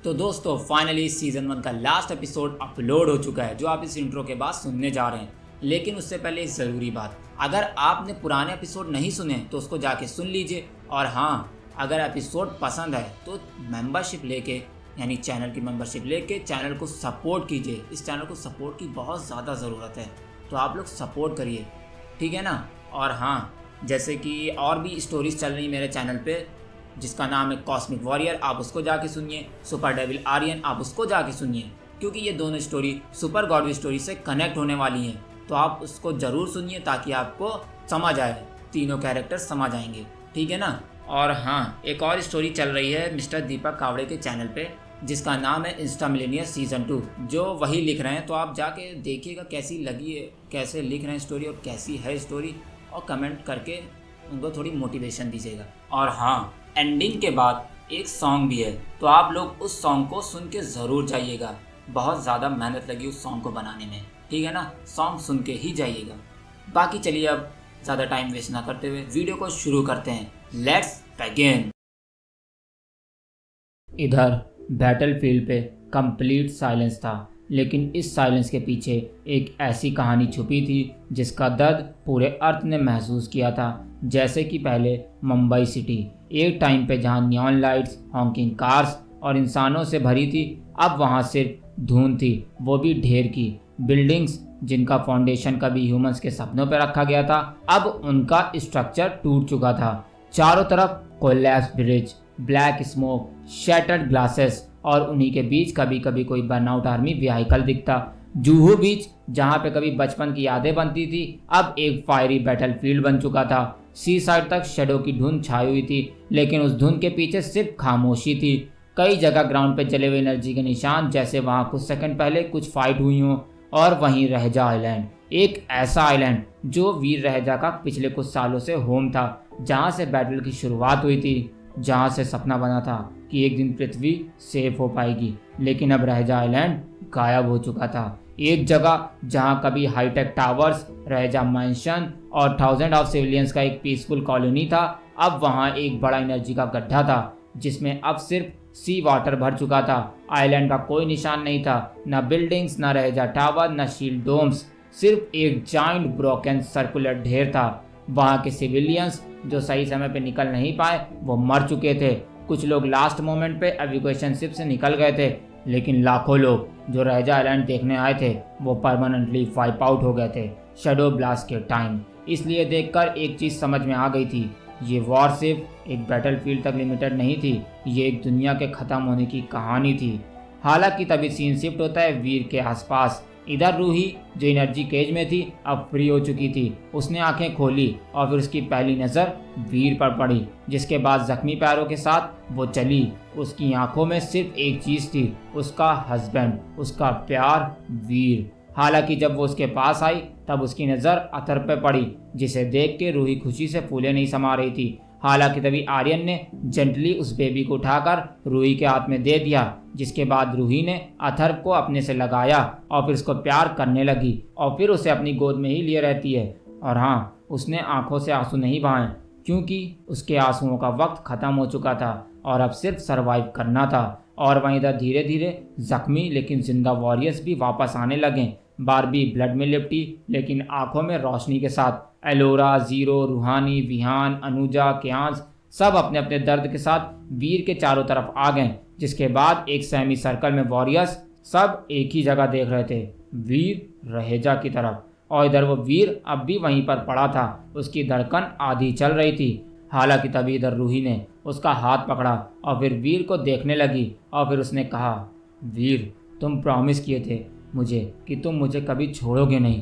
तो दोस्तों finally season 1 का लास्ट एपिसोड अपलोड हो चुका है जो आप इस इंट्रो के बाद सुनने जा रहे हैं। लेकिन उससे पहले एक ज़रूरी बात, अगर आपने पुराने एपिसोड नहीं सुने तो उसको जाके सुन लीजिए। और हाँ, अगर एपिसोड पसंद है तो मेंबरशिप लेके यानी चैनल की मेंबरशिप लेके चैनल को सपोर्ट कीजिए। इस चैनल को सपोर्ट की बहुत ज़्यादा ज़रूरत है, तो आप लोग सपोर्ट करिए, ठीक है ना। और हाँ, जैसे कि और भी स्टोरीज चल रही मेरे चैनल पे जिसका नाम है कॉस्मिक वॉरियर, आप उसको जाके सुनिए। सुपर डेविल आर्यन, आप उसको जाके सुनिए, क्योंकि ये दोनों स्टोरी सुपर गॉड स्टोरी से कनेक्ट होने वाली हैं। तो आप उसको ज़रूर सुनिए ताकि आपको समझ आए, तीनों कैरेक्टर समझ आएंगे, ठीक है ना। और हाँ, एक और स्टोरी चल रही है मिस्टर दीपक कावड़े के चैनल पे जिसका नाम है इंस्टा मिलेनियर सीज़न 2, जो वही लिख रहे हैं। तो आप जाके देखिएगा कैसी लगी है, कैसे लिख रहे हैं स्टोरी और कैसी है स्टोरी, और कमेंट करके उनको थोड़ी मोटिवेशन दीजिएगा। और हाँ, एंडिंग के बाद एक सॉन्ग भी है, तो आप लोग उस सॉन्ग को सुन के ज़रूर जाइएगा। बहुत ज़्यादा मेहनत लगी उस सॉन्ग को बनाने में, ठीक है ना। सॉन्ग सुन के ही जाइएगा। बाकी चलिए अब ज़्यादा टाइम वेस्ट ना करते हुए वीडियो को शुरू करते हैं। Let's begin. इधर बैटलफील्ड पे कंप्लीट साइलेंस था, लेकिन इस साइलेंस के पीछे एक ऐसी कहानी छुपी थी जिसका दर्द पूरे अर्थ ने महसूस किया था। जैसे कि पहले मुंबई सिटी एक टाइम पे जहां नियॉन लाइट्स, हॉकिंग कार्स और इंसानों से भरी थी, अब वहां सिर्फ धुंध थी, वो भी ढेर की बिल्डिंग्स जिनका फाउंडेशन कभी ह्यूमंस के सपनों पर रखा गया था, अब उनका स्ट्रक्चर टूट चुका था। चारों तरफ collapse bridge, black smoke, shattered glasses और उन्हीं के बीच कभी कभी कोई बर्नआउट आर्मी व्हीकल दिखता। जूहू बीच जहां पे कभी बचपन की यादें बनती थी, अब एक फायरी बैटलफील्ड बन चुका था। सी साइड तक शेडो की धुंध छाई हुई थी, लेकिन उस धुंध के पीछे सिर्फ खामोशी थी। कई जगह ग्राउंड पे जले हुए एनर्जी के निशान, जैसे वहां कुछ सेकंड पहले कुछ फाइट हुई हो। और वहीं रहजा आइलैंड, एक ऐसा आइलैंड जो वीर रहजा का पिछले कुछ सालों से होम था, जहां से बैटल की शुरुआत हुई थी, जहां से सपना बना था कि एक दिन पृथ्वी सेफ हो पाएगी। लेकिन अब रहजा आइलैंड गायब हो चुका था। एक जगह जहां कभी हाईटेक टावर्स, रहजा मैंशन और थाउजेंड ऑफ सिविलियंस का एक पीसफुल कॉलोनी था, अब वहां एक बड़ा एनर्जी का गड्ढा था जिसमें अब सिर्फ सी वाटर भर चुका था। आइलैंड का कोई निशान नहीं था, न बिल्डिंग्स, न रहजा टावर, न शील्ड डोम्स, सिर्फ एक जाइंट ब्रोकन सर्कुलर ढेर था। वहां के सिविलियंस जो सही समय पे निकल नहीं पाए वो मर चुके थे। कुछ लोग लास्ट मोमेंट पे एविक्यूएशन शिप से निकल गए थे, लेकिन लाखों लोग जो रहजा आइलैंड देखने आए थे वो परमानेंटली वाइप आउट हो गए थे शैडो ब्लास्ट के टाइम। इसलिए देखकर एक चीज़ समझ में आ गई थी, ये वॉर सिर्फ एक बैटलफील्ड तक लिमिटेड नहीं थी, ये एक दुनिया के ख़त्म होने की कहानी थी। हालांकि तभी सीन शिफ्ट होता है वीर के आसपास। इधर रूही जो एनर्जी केज में थी अब फ्री हो चुकी थी। उसने आंखें खोली और फिर उसकी पहली नज़र वीर पर पड़ी, जिसके बाद जख्मी पैरों के साथ वो चली। उसकी आंखों में सिर्फ एक चीज़ थी, उसका हस्बैंड, उसका प्यार वीर। हालांकि जब वो उसके पास आई तब उसकी नज़र अतर पे पड़ी, जिसे देख के रूही खुशी से फूले नहीं समा रही थी। हालांकि तभी आर्यन ने जेंटली उस बेबी को उठाकर रूही के हाथ में दे दिया, जिसके बाद रूही ने अथर्व को अपने से लगाया और फिर उसको प्यार करने लगी और फिर उसे अपनी गोद में ही लिए रहती है। और हाँ, उसने आंखों से आंसू नहीं बहाए, क्योंकि उसके आंसुओं का वक्त ख़त्म हो चुका था और अब सिर्फ सरवाइव करना था। और वहीं इधर धीरे धीरे जख्मी लेकिन जिंदा वॉरियर्स भी वापस आने लगे। बारबी ब्लड में लिपटी लेकिन आंखों में रोशनी के साथ। एलोरा, जीरो, रूहानी, विहान, अनुजा, क्यांस सब अपने अपने दर्द के साथ वीर के चारों तरफ आ गए। जिसके बाद एक सेमी सर्कल में वॉरियर्स सब एक ही जगह देख रहे थे, वीर रहेजा की तरफ। और इधर वो वीर अब भी वहीं पर पड़ा था, उसकी धड़कन आधी चल रही थी। हालांकि तभी इधर रूही ने उसका हाथ पकड़ा और फिर वीर को देखने लगी और फिर उसने कहा, वीर तुम प्रॉमिस किए थे मुझे कि तुम मुझे कभी छोड़ोगे नहीं,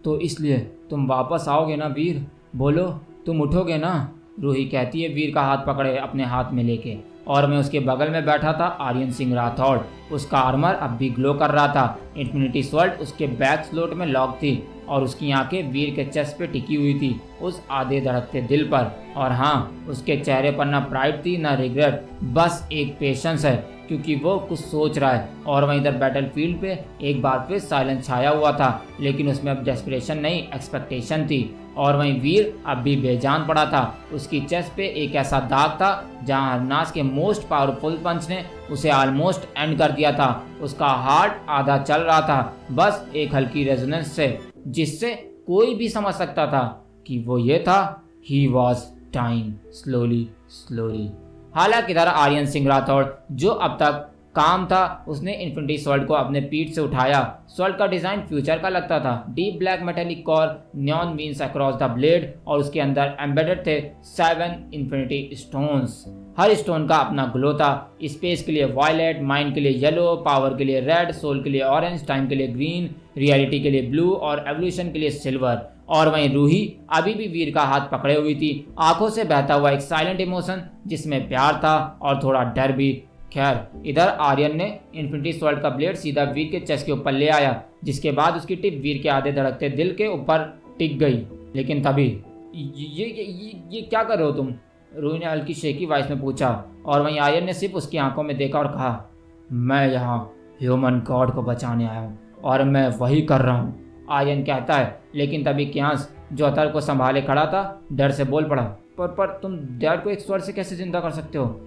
तो इसलिए तुम वापस आओगे ना वीर? बोलो, तुम उठोगे ना? रूही कहती है वीर का हाथ पकड़े अपने हाथ में लेके। और मैं उसके बगल में बैठा था आर्यन सिंह राठौड़। उसका आर्मर अब भी ग्लो कर रहा था, इन्फिनिटी स्वॉर्ड उसके बैक स्लोट में लॉक थी और उसकी आंखें वीर के चेस्ट पे टिकी हुई थी, उस आधे धड़कते दिल पर। और हाँ, उसके चेहरे पर ना प्राइड थी ना रिग्रेट, बस एक पेशेंस है, क्योंकि वो कुछ सोच रहा है। और वहीं इधर बैटलफील्ड पे एक बार फिर साइलेंस छाया हुआ था, लेकिन उसमें अब डेस्परेशन नहीं एक्सपेक्टेशन थी। और वहीं वीर अब भी बेजान पड़ा था। उसकी चेस्ट पे एक ऐसा दाग था जहां हरनास के मोस्ट पावरफुल पंच ने उसे ऑलमोस्ट एंड कर दिया था। उसका हार्ट आधा चल रहा था, बस एक हल्की रेजोनेंस से, जिससे कोई भी समझ सकता था कि वो ये था, he was time slowly slowly. हालांकि इधर आर्यन सिंह राठौड़, जो अब तक काम था, उसने इन्फिनिटी स्वॉर्ड को अपने पीठ से उठाया। स्वॉर्ड का डिजाइन फ्यूचर का लगता था। Deep black metallic core, neon veins across the blade, और उसके अंदर एम्बेडेड थे 7 इन्फिनिटी स्टोन्स। हर स्टोन का अपना ग्लो था। स्पेस के लिए वायलेट, माइंड के लिए येलो, पावर के लिए रेड, सोल के लिए ऑरेंज, टाइम के लिए ग्रीन, रियलिटी के लिए ब्लू और एवोल्यूशन के लिए सिल्वर। और वहीं रूही अभी भी वीर का हाथ पकड़े हुई थी, आंखों से बहता हुआ एक साइलेंट इमोशन जिसमें प्यार था और थोड़ा डर भी। खैर, इधर आर्यन ने इन्फिनिटी स्वॉर्ड का ब्लेड सीधा वीर के चेस्ट के ऊपर ले आया, जिसके बाद उसकी टिप वीर के आधे धड़कते दिल के ऊपर टिक गई। लेकिन तभी ये क्या कर रहे हो तुम? रूही ने हल्की शेकी वॉइस में पूछा, और वहीं आर्यन ने सिर्फ उसकी आंखों में देखा और कहा, मैं यहाँ ह्यूमन गॉड को बचाने आया हूँ और मैं वही कर रहा हूँ। आर्यन कहता है, लेकिन तभी क्यांस, जो अतर को संभाले खड़ा था, डर से बोल पड़ा, पर तुम डैड को एक स्वॉर्ड से कैसे जिंदा कर सकते हो?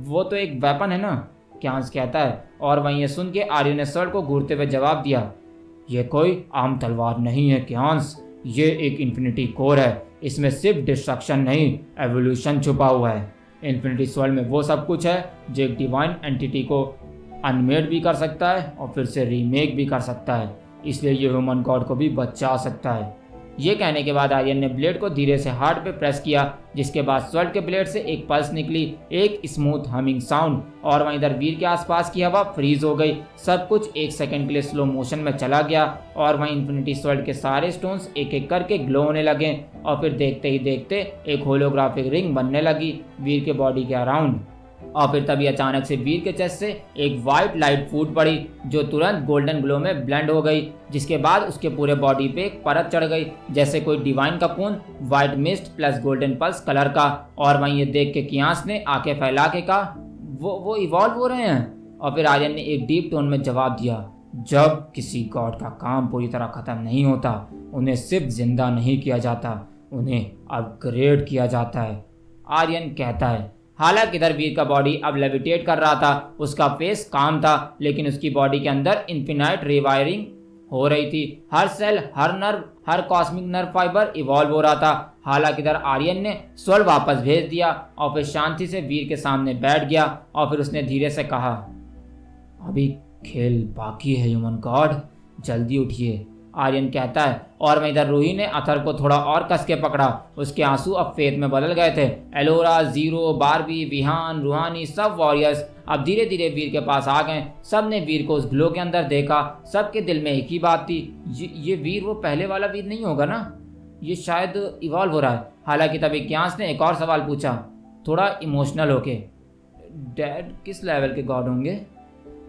वो तो एक वेपन है ना, क्यांस कहता है। और वहीं ये सुन के आर्यन ने स्वॉर्ड को घूरते हुए जवाब दिया, ये कोई आम तलवार नहीं है क्यांस, ये एक इन्फिनिटी कोर है। इसमें सिर्फ डिस्ट्रक्शन नहीं, एवोल्यूशन छुपा हुआ है। इन्फिनिटी स्वॉर्ड में वो सब कुछ है जो एक डिवाइन एंटिटी को अनमेड भी कर सकता है और फिर से रीमेक भी कर सकता है, इसलिए ये ह्यूमन गॉड को भी बचा सकता है। ये कहने के बाद आर्यन ने ब्लेड को धीरे से हार्ट पे प्रेस किया, जिसके बाद स्वॉर्ड के ब्लेड से एक पल्स निकली, एक स्मूथ हमिंग साउंड, और वहीं इधर वीर के आसपास की हवा फ्रीज हो गई। सब कुछ एक सेकंड के लिए स्लो मोशन में चला गया, और वहीं इन्फिनिटी स्वॉर्ड के सारे स्टोन्स एक एक करके ग्लो होने लगे, और फिर देखते ही देखते एक होलोग्राफिक रिंग बनने लगी वीर के बॉडी के अराउंड। और फिर तभी अचानक से वीर के चेस्ट से एक वाइट लाइट फूट पड़ी, जो तुरंत गोल्डन ग्लो में ब्लेंड हो गई, जिसके बाद उसके पूरे बॉडी पे एक परत चढ़ गई, जैसे कोई डिवाइन कपून, white mist plus golden pulse colour का। और वहीं ये देख के कियांस ने आंखें फैला के कहा, वो इवॉल्व हो रहे हैं। और फिर आर्यन ने एक डीप टोन में जवाब दिया, जब किसी गॉड का काम पूरी तरह खत्म नहीं होता, उन्हें सिर्फ जिंदा नहीं किया जाता, उन्हें अपग्रेड किया जाता है। आर्यन कहता है। हालांकि इधर वीर का बॉडी अब लेविटेट कर रहा था, उसका फेस काम था, लेकिन उसकी बॉडी के अंदर इन्फिनाइट रिवायरिंग हो रही थी। हर सेल, हर नर्व, हर कॉस्मिक नर्व फाइबर इवॉल्व हो रहा था। हालांकि इधर आर्यन ने स्वॉर्ड वापस भेज दिया और फिर शांति से वीर के सामने बैठ गया, और फिर उसने धीरे से कहा, अभी खेल बाकी है ह्यूमन गॉड, जल्दी उठिए। आर्यन कहता है। और वहीं इधर रूही ने अथर को थोड़ा और कस के पकड़ा। उसके आंसू अब फेथ में बदल गए थे। एलोरा, जीरो, बारबी, विहान, रूहानी, सब वॉरियर्स अब धीरे धीरे वीर के पास आ गए। सब ने वीर को उस ग्लो के अंदर देखा। सबके दिल में एक ही बात थी, ये वीर वो पहले वाला वीर नहीं होगा ना, ये शायद इवॉल्व हो रहा है। हालांकि तभी क्यांस ने एक और सवाल पूछा, थोड़ा इमोशनल होके, डैड किस लेवल के गॉड होंगे?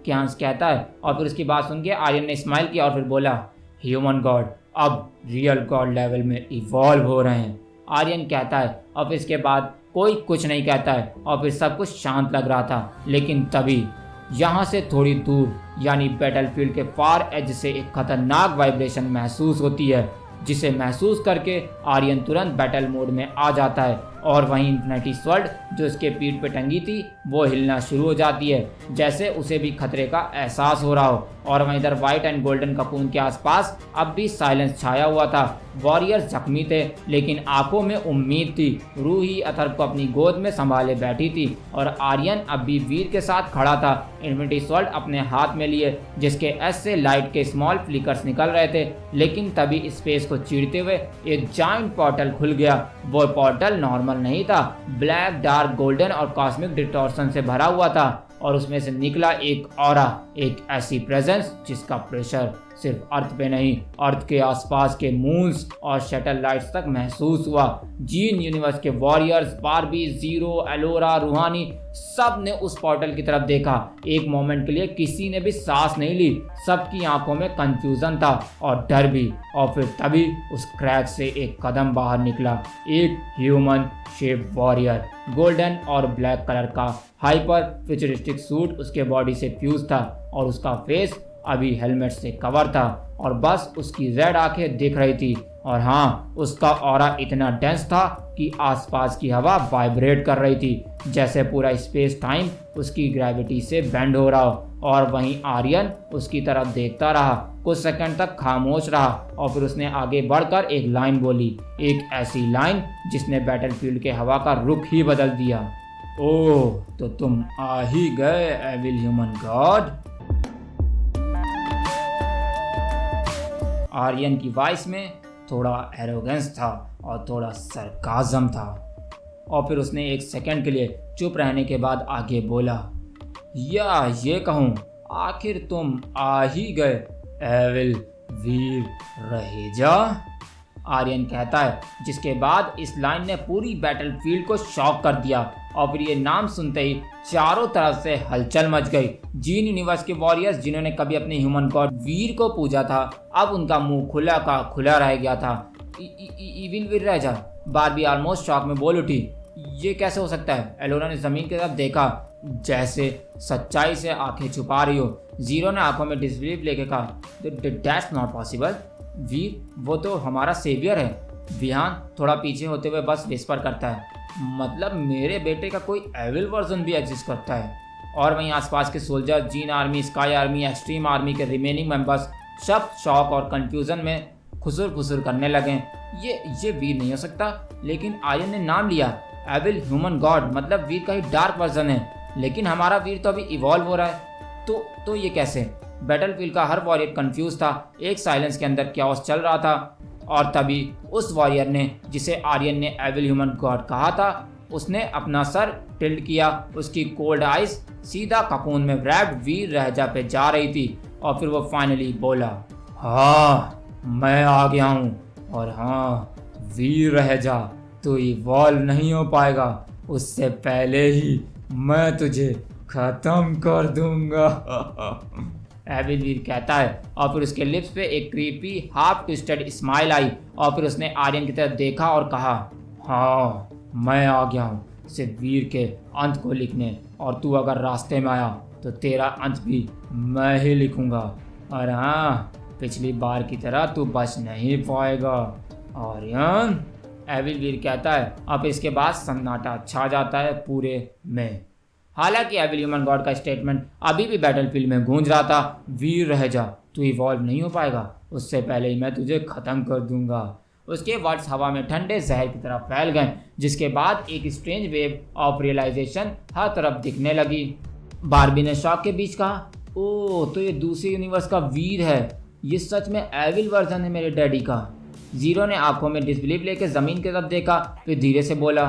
क्यांस कहता है। और फिर उसकी बात सुन के आर्यन ने स्माइल किया और फिर बोला, ह्यूमन गॉड अब रियल गॉड लेवल में इवॉल्व हो रहे हैं। आर्यन कहता है। और फिर इसके बाद कोई कुछ नहीं कहता है और फिर सब कुछ शांत लग रहा था। लेकिन तभी यहाँ से थोड़ी दूर यानी बैटलफील्ड के फार एज से एक खतरनाक वाइब्रेशन महसूस होती है, जिसे महसूस करके आर्यन तुरंत बैटल मोड में आ जाता है। और वहीं इन्फिनिटी स्वॉर्ड जो उसके पीठ पे टंगी थी वो हिलना शुरू हो जाती है, जैसे उसे भी खतरे का एहसास हो रहा हो। और वहीं इधर व्हाइट एंड गोल्डन कपून के आसपास अब भी साइलेंस छाया हुआ था। वॉरियर्स जख्मी थे लेकिन आंखों में उम्मीद थी। रूही अथर को अपनी गोद में संभाले बैठी थी और आर्यन अब भी वीर के साथ खड़ा था, इन्फिनिटी स्वॉर्ड अपने हाथ में लिए, जिसके एस से लाइट के स्मॉल फ्लिकर्स निकल रहे थे। लेकिन तभी स्पेस को चीरते हुए एक जाइंट पोर्टल खुल गया। वो पोर्टल नॉर्मल नहीं था, ब्लैक, डार्क, गोल्डन और कॉस्मिक डिस्टॉर्शन से भरा हुआ था। और उसमें से निकला एक ऑरा, एक ऐसी प्रेजेंस जिसका प्रेशर सिर्फ अर्थ पे नहीं, अर्थ के आसपास के मून्स और सैटेलाइट्स तक महसूस हुआ। जीन यूनिवर्स के वॉरियर्स, बारबी, जीरो, एलोरा, रूहानी सब ने उस पोर्टल की तरफ देखा। एक मोमेंट के लिए किसी ने भी सांस नहीं ली। सबकी आंखों में कंफ्यूजन था और डर भी। और फिर तभी उस क्रैक से एक कदम बाहर निकला, एक ह्यूमन शेप वॉरियर, गोल्डन और ब्लैक कलर का हाइपर फ्यूचरिस्टिक सूट उसके बॉडी से फ्यूज था और उसका फेस अभी हेलमेट से कवर था और बस उसकी रेड आंखें दिख रही थी। और हाँ, उसका ऑरा इतना डेंस था कि आसपास की हवा वाइब्रेट कर रही थी, जैसे पूरा स्पेस टाइम उसकी ग्रेविटी से बेंड हो रहा हो। और वहीं आर्यन उसकी तरफ देखता रहा, कुछ सेकंड तक खामोश रहा और फिर उसने आगे बढ़कर एक लाइन बोली, एक ऐसी लाइन जिसने बैटलफील्ड के हवा का रुख ही बदल दिया। ओह, तो तुम आ ही गए एविल ह्यूमन गॉड। आर्यन की वॉइस में थोड़ा एरोगेंस था और थोड़ा सरकाज़म था। और फिर उसने एक सेकंड के लिए चुप रहने के बाद आगे बोला, या ये कहूँ, आखिर तुम आ ही गए एविल वीर रहेजा। आर्यन कहता है, जिसके बाद इस लाइन ने पूरी बैटलफील्ड को शॉक कर दिया और फिर ये नाम सुनते ही चारों तरफ से हलचल मच गई। जीन यूनिवर्स के वॉरियर्स जिन्होंने कभी अपने ह्यूमन गॉड वीर को पूजा था, अब उनका मुंह खुला का खुला रह गया था। इविल वीर रहेजा, बारबी ऑलमोस्ट शॉक में बोल उठी, ये कैसे हो सकता है? एलोरा ने जमीन की तरफ देखा, जैसे सच्चाई से आंखें छुपा रही हो। जीरो ने आंखों में डिसबिलीफ लेके कहा, दैट्स नॉट पॉसिबल। वीर, वो तो हमारा सेवियर है। विहान थोड़ा पीछे होते हुए बस विस्पर करता है, मतलब मेरे बेटे का कोई एविल वर्जन भी एग्जिस्ट करता है। और वहीं आसपास के soldier, gene army, sky army, extreme army के रिमेनिंग मेंबर्स सब शॉक और कंफ्यूजन में खुसुर खुसुर करने लगे। ये वीर नहीं हो सकता। लेकिन आर्यन ने नाम लिया, एविल ह्यूमन गॉड, मतलब वीर का ही डार्क वर्जन है। लेकिन हमारा वीर तो अभी इवॉल्व हो रहा है, तो ये कैसे? बैटलफील्ड का हर वॉरियर कंफ्यूज था। एक साइलेंस के अंदर क्या चल रहा था। और तभी उस वॉरियर ने, जिसे आर्यन ने एविल ह्यूमन गॉड कहा था, उसने अपना सर टिल्ट किया। उसकी कोल्ड आइज सीधा ककून में रैप्ड वीर रहेजा पे जा रही थी। और फिर वो फाइनली बोला, हाँ, मैं आ गया हूँ। और हाँ, वीर रहेजा, तू इवॉल्व नहीं हो पाएगा, उससे पहले ही मैं तुझे खत्म कर दूंगा। एविल वीर कहता है और फिर उसके लिप्स पे एक क्रीपी हाफ ट्विस्टेड स्माइल आई। और फिर उसने आर्यन की तरफ देखा और कहा, हाँ, मैं आ गया हूँ सिर्फ वीर के अंत को लिखने, और तू अगर रास्ते में आया तो तेरा अंत भी मैं ही लिखूंगा। और हाँ, पिछली बार की तरह तू बच नहीं पाएगा आर्यन। एविल वीर कहता है। अब इसके बाद सन्नाटा छा जाता है पूरे में। हालांकि एविल ह्यूमन गॉड का स्टेटमेंट अभी भी बैटलफील्ड में गूंज रहा था, वीर रह जा, तू इवॉल्व नहीं हो पाएगा, उससे पहले ही मैं तुझे खत्म कर दूंगा। उसके वर्ड्स हवा में ठंडे जहर की तरह फैल गए, जिसके बाद एक स्ट्रेंज वेव ऑफ रियलाइजेशन हर तरफ दिखने लगी। बारबी ने शॉक के बीच कहा, ओह, तो ये दूसरे यूनिवर्स का वीर है, ये सच में एविल वर्जन है मेरे डैडी का। जीरो ने आंखों में डिसबिलीफ लेकर जमीन की तरफ देखा, फिर धीरे से बोला,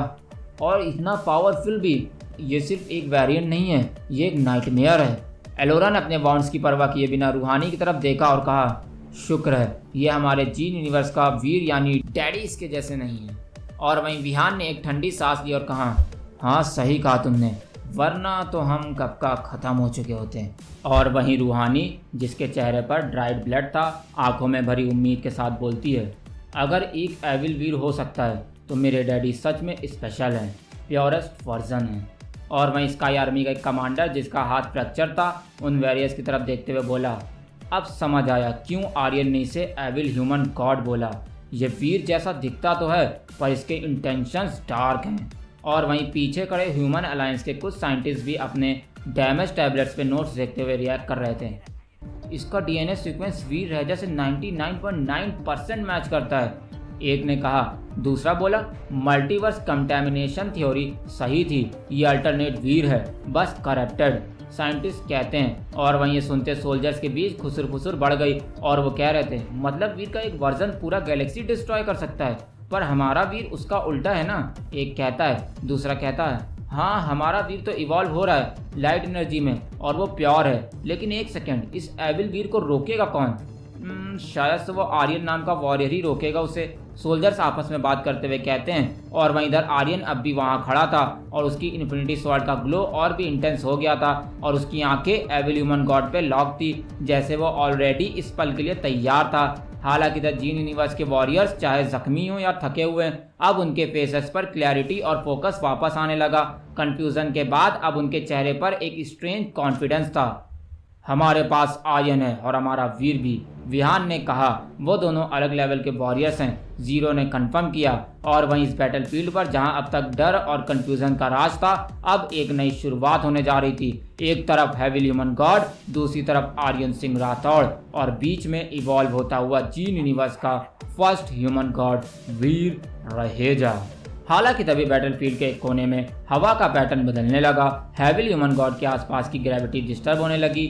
और इतना पावरफुल भी? ये सिर्फ एक वेरिएंट नहीं है, ये एक नाइटमेयर है। एलोरा ने अपने वाउंड्स की परवाह किए बिना रूहानी की तरफ देखा और कहा, शुक्र है ये हमारे जीन यूनिवर्स का वीर यानी डैडी इसके जैसे नहीं है। और वहीं विहान ने एक ठंडी सांस ली और कहा, हाँ, सही कहा तुमने, वरना तो हम कब का ख़त्म हो चुके होते हैं। और वहीं रूहानी, जिसके चेहरे पर ड्राइड ब्लड था, आंखों में भरी उम्मीद के साथ बोलती है, अगर एक एविल वीर हो सकता है तो मेरे डैडी सच में स्पेशल हैं, प्योरेस्ट वर्जन है। और वहीं स्काई आर्मी का एक कमांडर, जिसका हाथ फ्रैक्चर था, उन वॉरियर्स की तरफ देखते हुए बोला, अब समझ आया क्यों आर्यन ने इसे एविल ह्यूमन गॉड बोला। ये वीर जैसा दिखता तो है, पर इसके इंटेंशंस डार्क हैं। और वहीं पीछे खड़े ह्यूमन अलायंस के कुछ साइंटिस्ट भी अपने डैमेज टैबलेट्स पे नोट्स देखते हुए रिएक्ट कर रहे थे। इसका डीएनए सीक्वेंस वीर रहेजा से 99.9% मैच करता है, एक ने कहा। दूसरा बोला, मल्टीवर्स कंटेमिनेशन थ्योरी सही थी, ये अल्टरनेट वीर है, बस करप्टेड, साइंटिस्ट कहते हैं। और वहीं ये सुनते सोल्जर्स के बीच खुसुर फुसुर बढ़ गई और वो कह रहे थे, मतलब वीर का एक वर्जन पूरा गैलेक्सी डिस्ट्रॉय कर सकता है, पर हमारा वीर उसका उल्टा है ना। एक कहता है, दूसरा कहता है, हाँ, हमारा वीर तो इवॉल्व हो रहा है लाइट एनर्जी में और वो प्योर है, लेकिन एक सेकेंड, इस एविल वीर को रोकेगा कौन? शायद से वो आर्यन नाम का वॉरियर ही रोकेगा उसे, सोल्जर्स आपस में बात करते हुए कहते हैं। और वहीं इधर आर्यन अब भी वहां खड़ा था और उसकी इन्फिनिटी स्वॉर्ड का ग्लो और भी इंटेंस हो गया था और उसकी आंखें एविल ह्यूमन गॉड पे लॉक थी, जैसे वो ऑलरेडी इस पल के लिए तैयार था। हालांकि द जीन यूनिवर्स के वॉरियर्स चाहे जख्मी हो या थके हुए, अब उनके फेसेस पर क्लैरिटी और फोकस वापस आने लगा। कंफ्यूजन के बाद अब उनके चेहरे पर एक स्ट्रेंज कॉन्फिडेंस था। हमारे पास आर्यन है और हमारा वीर भी, विहान ने कहा। वो दोनों अलग लेवल के वॉरियर्स हैं, जीरो ने कंफर्म किया। और वहीं इस बैटलफील्ड पर जहां अब तक डर और कंफ्यूजन का राज था, अब एक नई शुरुआत होने जा रही थी। एक तरफ हेविल ह्यूमन गॉड, दूसरी तरफ आर्यन सिंह राठौड़ और बीच में इवॉल्व होता हुआ जीन यूनिवर्स का फर्स्ट ह्यूमन गॉड वीर रहेजा। हालांकि तभी बैटलफील्ड के एक कोने में हवा का पैटर्न बदलने लगा। हेविल ह्यूमन गॉड के आसपास की ग्रेविटी डिस्टर्ब होने लगी।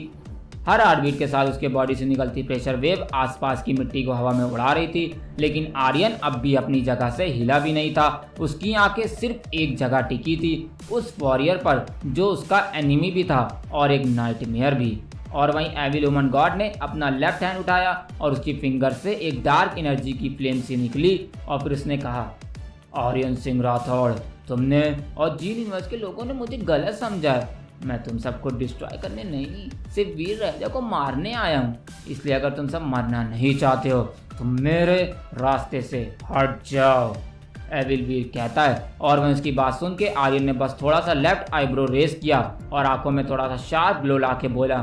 हर हार्टबीट के साथ उसके बॉडी से निकलती प्रेशर वेव आसपास की मिट्टी को हवा में उड़ा रही थी। लेकिन आर्यन अब भी अपनी जगह से हिला भी नहीं था। उसकी आंखें सिर्फ एक जगह टिकी थी, उस वॉरियर पर जो उसका एनिमी भी था और एक नाइटमेयर भी। और वहीं एविल ह्यूमन गॉड ने अपना लेफ्ट हैंड उठाया और उसकी फिंगर से एक डार्क एनर्जी की फ्लेम सी निकली और फिर उसने कहा, आर्यन सिंह राठौड़, तुमने और जीन यूनिवर्स के लोगों ने मुझे गलत समझा है। मैं तुम सबको डिस्ट्रॉय करने नहीं, सिर्फ वीर रहेजा को मारने आया हूँ। इसलिए अगर तुम सब मरना नहीं चाहते हो तो मेरे रास्ते से हट जाओ, एविल वीर कहता है। और वह उसकी बात सुन के आर्यन ने बस थोड़ा सा लेफ्ट आईब्रो रेस किया और आंखों में थोड़ा सा शार्प ग्लो ला के बोला,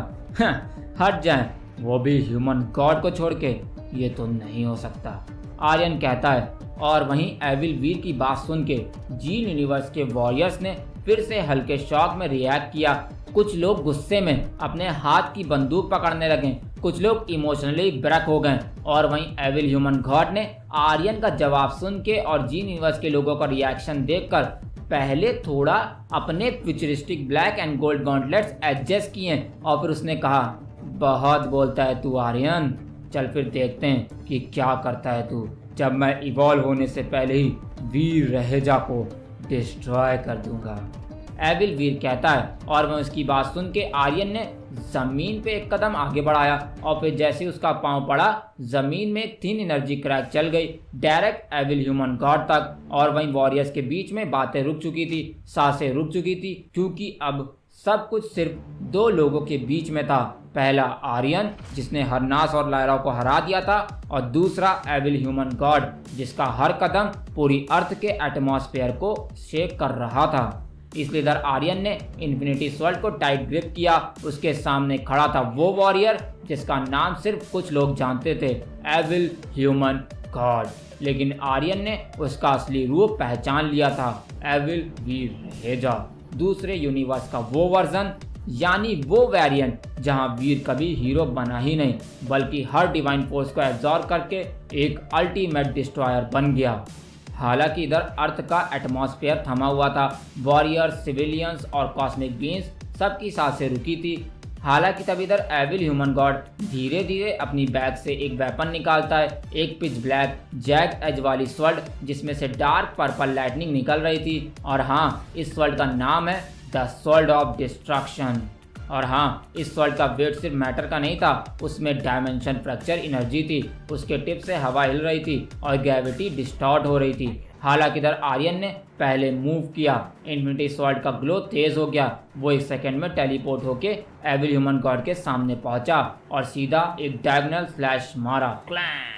हट जाएं, वो भी ह्यूमन गॉड को छोड़ के, ये तो नहीं हो सकता, आर्यन कहता है। और वहीं एविल वीर की बात सुन के जीन यूनिवर्स के वॉरियर्स ने फिर से हल्के शॉक में रिएक्ट किया। कुछ लोग गुस्से में अपने हाथ की बंदूक पकड़ने लगे, कुछ लोग इमोशनली ब्रेक हो गए। और वहीं एविल ह्यूमन गॉड ने आर्यन का जवाब सुन के और जीन यूनिवर्स के लोगों का रिएक्शन देखकर पहले थोड़ा अपने futuristic black and gold gauntlets adjust किए और फिर उसने कहा, बहुत बोलता है तू आर्यन, चल फिर देखते हैं कि क्या करता है तू, जब मैं इवॉल्व होने से पहले ही वीर रहेजा को डिस्ट्रॉय कर दूंगा, एविल वीर कहता है। और वह उसकी बात सुन के आर्यन ने जमीन पे एक कदम आगे बढ़ाया और फिर जैसे उसका पांव पड़ा, जमीन में एक थिन एनर्जी क्रैक चल गई डायरेक्ट एविल ह्यूमन गॉड तक। और वहीं वॉरियर्स के बीच में बातें रुक चुकी थी, सांसें रुक चुकी थी, क्योंकि अब सब कुछ सिर्फ दो लोगों के बीच में था। पहला आर्यन जिसने हरनास और लायरा को हरा दिया था, और दूसरा एविल ह्यूमन गॉड जिसका हर कदम पूरी अर्थ के एटमॉस्फेयर को शेक कर रहा था। इसलिए इधर आर्यन ने इन्फिनिटी स्वॉर्ड को टाइट ग्रिप किया। उसके सामने खड़ा था वो वॉरियर जिसका नाम सिर्फ कुछ लोग जानते थे, एविल ह्यूमन गॉड। लेकिन आर्यन ने उसका असली रूप पहचान लिया था, एविल वीर रहेजा, दूसरे यूनिवर्स का वो वर्जन, यानी वो वेरिएंट जहां वीर कभी हीरो बना ही नहीं बल्कि हर डिवाइन फोर्स को एब्जॉर्ब करके एक अल्टीमेट डिस्ट्रॉयर बन गया। हालांकि इधर अर्थ का एटमॉस्फेयर थमा हुआ था, वॉरियर्स, सिविलियंस और कॉस्मिक बीइंग्स सबकी सांसें रुकी थी। हालांकि तब इधर एविल ह्यूमन गॉड धीरे धीरे अपनी बैग से एक वेपन निकालता है, एक पिच ब्लैक जैग एज वाली स्वॉर्ड जिसमें से डार्क पर्पल लाइटनिंग निकल रही थी। और हाँ, इस स्वॉर्ड का नाम है द स्वॉर्ड ऑफ डिस्ट्रक्शन। और हाँ, इस स्वॉर्ड का वेट सिर्फ मैटर का नहीं था, उसमें डायमेंशन फ्रैक्चर एनर्जी थी, उसके टिप से हवा हिल रही थी और ग्रेविटी डिस्टॉर्ट हो रही थी। हालांकि इधर आर्यन ने पहले मूव किया, इन्फिनिटी स्वॉर्ड का ग्लो तेज हो गया, वो एक सेकंड में टेलीपोर्ट होके एविल ह्यूमन गॉड के सामने पहुंचा और सीधा एक डायगोनल स्लैश मारा। क्लैंग!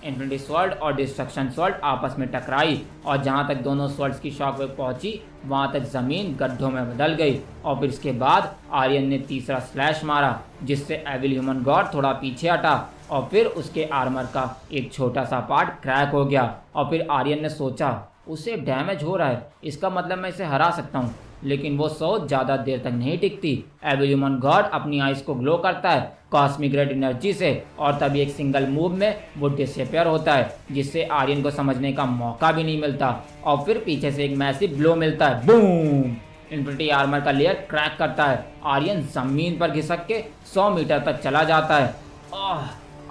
इन्फिनिटी स्वॉर्ड और डिस्ट्रक्शन स्वॉर्ड आपस में टकराई और जहां तक दोनों स्वॉर्ड्स की शॉकवेव पहुंची वहां तक जमीन गड्ढों में बदल गई। और फिर इसके बाद आर्यन ने तीसरा स्लैश मारा जिससे एविल ह्यूमन गॉड थोड़ा पीछे हटा और फिर उसके आर्मर का एक छोटा सा पार्ट क्रैक हो गया। और फिर आर्यन ने सोचा, उसे डैमेज हो रहा है, इसका मतलब मैं इसे हरा सकता हूँ। लेकिन वो सोच ज़्यादा देर तक नहीं टिकती। एविल ह्यूमन गॉड अपनी आइज को ग्लो करता है कॉस्मिक रेड एनर्जी से और तभी एक सिंगल मूव में वो डिसअपियर होता है, जिससे आर्यन को समझने का मौका भी नहीं मिलता। और फिर पीछे से एक मैसिव ब्लो मिलता है, बूम! इन्फिनिटी आर्मर का लेयर क्रैक करता है। आर्यन जमीन पर घिसक के 100 मीटर तक चला जाता है।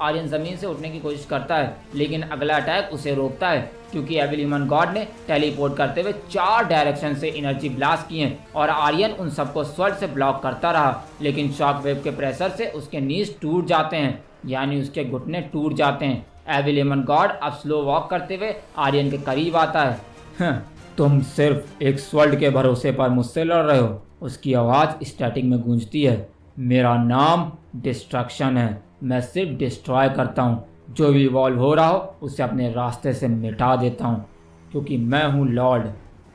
आर्यन जमीन से उठने की कोशिश करता है लेकिन अगला अटैक उसे रोकता है, क्योंकि एविल ह्यूमन गॉड ने टेलीपोर्ट करते हुए 4 डायरेक्शन से एनर्जी ब्लास्ट किए और आर्यन उन सबको स्वॉर्ड से ब्लॉक करता रहा। लेकिन शॉक वेव के प्रेशर से उसके नीज टूट जाते हैं, यानी उसके घुटने टूट जाते हैं। एविल ह्यूमन गॉड अब स्लो वॉक करते हुए आर्यन के करीब आता है। तुम सिर्फ एक स्वॉर्ड के भरोसे पर मुझसे लड़ रहे हो, उसकी आवाज़ स्टैटिक में गूंजती है। मेरा नाम डिस्ट्रक्शन है, मैं सिर्फ डिस्ट्रॉय करता हूँ, जो भी इवॉल्व हो रहा हो उसे अपने रास्ते से मिटा देता हूँ, क्योंकि मैं हूँ लॉर्ड,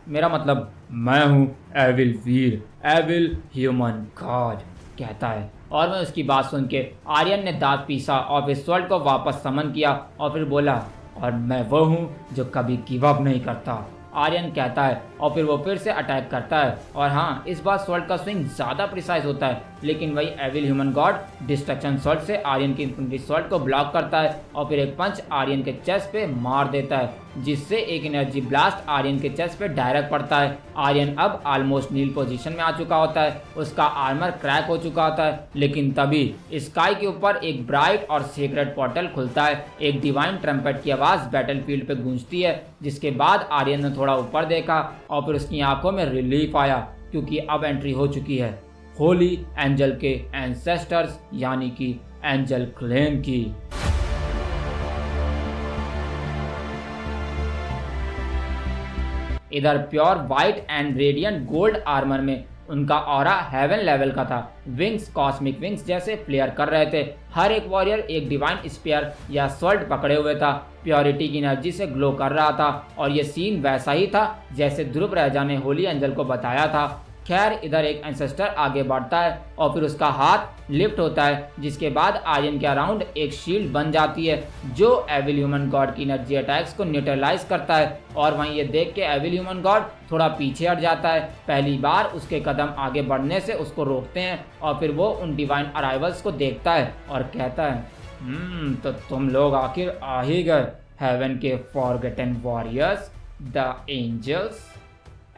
मेरा मतलब मैं हूँ एविल वीर, एविल ह्यूमन गॉड, कहता है। और मैं उसकी बात सुन के आर्यन ने दांत पीसा और फिर स्वॉर्ड को वापस समन किया और फिर बोला, और मैं वो हूँ जो कभी गिव अप नहीं करता। आर्यन कहता है और फिर वो फिर से अटैक करता है। और हाँ, इस बार स्वॉर्ड का स्विंग ज़्यादा प्रिसाइज होता है, लेकिन वही evil human god destruction sword से आर्यन की इन्फिनिटी स्वॉर्ड को ब्लॉक करता है और फिर एक पंच आर्यन के चेस्ट पे मार देता है, जिससे एक एनर्जी ब्लास्ट आर्यन के चेस्ट पे डायरेक्ट पड़ता है। आर्यन अब ऑलमोस्ट नील पोजीशन में आ चुका होता है, उसका आर्मर क्रैक हो चुका होता है, लेकिन तभी स्काई के ऊपर एक ब्राइट और सीक्रेट पोर्टल खुलता है। एक डिवाइन ट्रम्पेट की आवाज़ बैटलफील्ड पे गूंजती है, जिसके बाद आर्यन ने थोड़ा ऊपर देखा और फिर उसकी आंखों में रिलीफ आया, क्योंकि अब एंट्री हो चुकी है होली एंजल के एंसेस्टर्स यानी कि एंजल क्लेन की। इधर pure white and radiant gold armour में उनका ऑरा हेवन लेवल का था। विंग्स कॉस्मिक विंग्स जैसे फ्लेयर कर रहे थे। हर एक वॉरियर एक डिवाइन स्पीयर या स्वर्ड पकड़े हुए था, प्योरिटी की एनर्जी से ग्लो कर रहा था। और ये सीन वैसा ही था जैसे ध्रुव राजा ने होली एंजल को बताया था। खैर, इधर एक एंसेस्टर आगे बढ़ता है और फिर उसका हाथ लिफ्ट होता है, जिसके बाद आर्यन के अराउंड एक शील्ड बन जाती है जो एविल ह्यूमन गॉड की एनर्जी अटैक्स को न्यूट्रलाइज करता है। और वहीं ये देख के एविल ह्यूमन गॉड थोड़ा पीछे हट जाता है। पहली बार उसके कदम आगे बढ़ने से उसको रोकते हैं और फिर वो उन डिवाइन अराइवल्स को देखता है और कहता है, तो तुम लोग आखिर आ ही गए, हेवन के forgotten warriors the angels.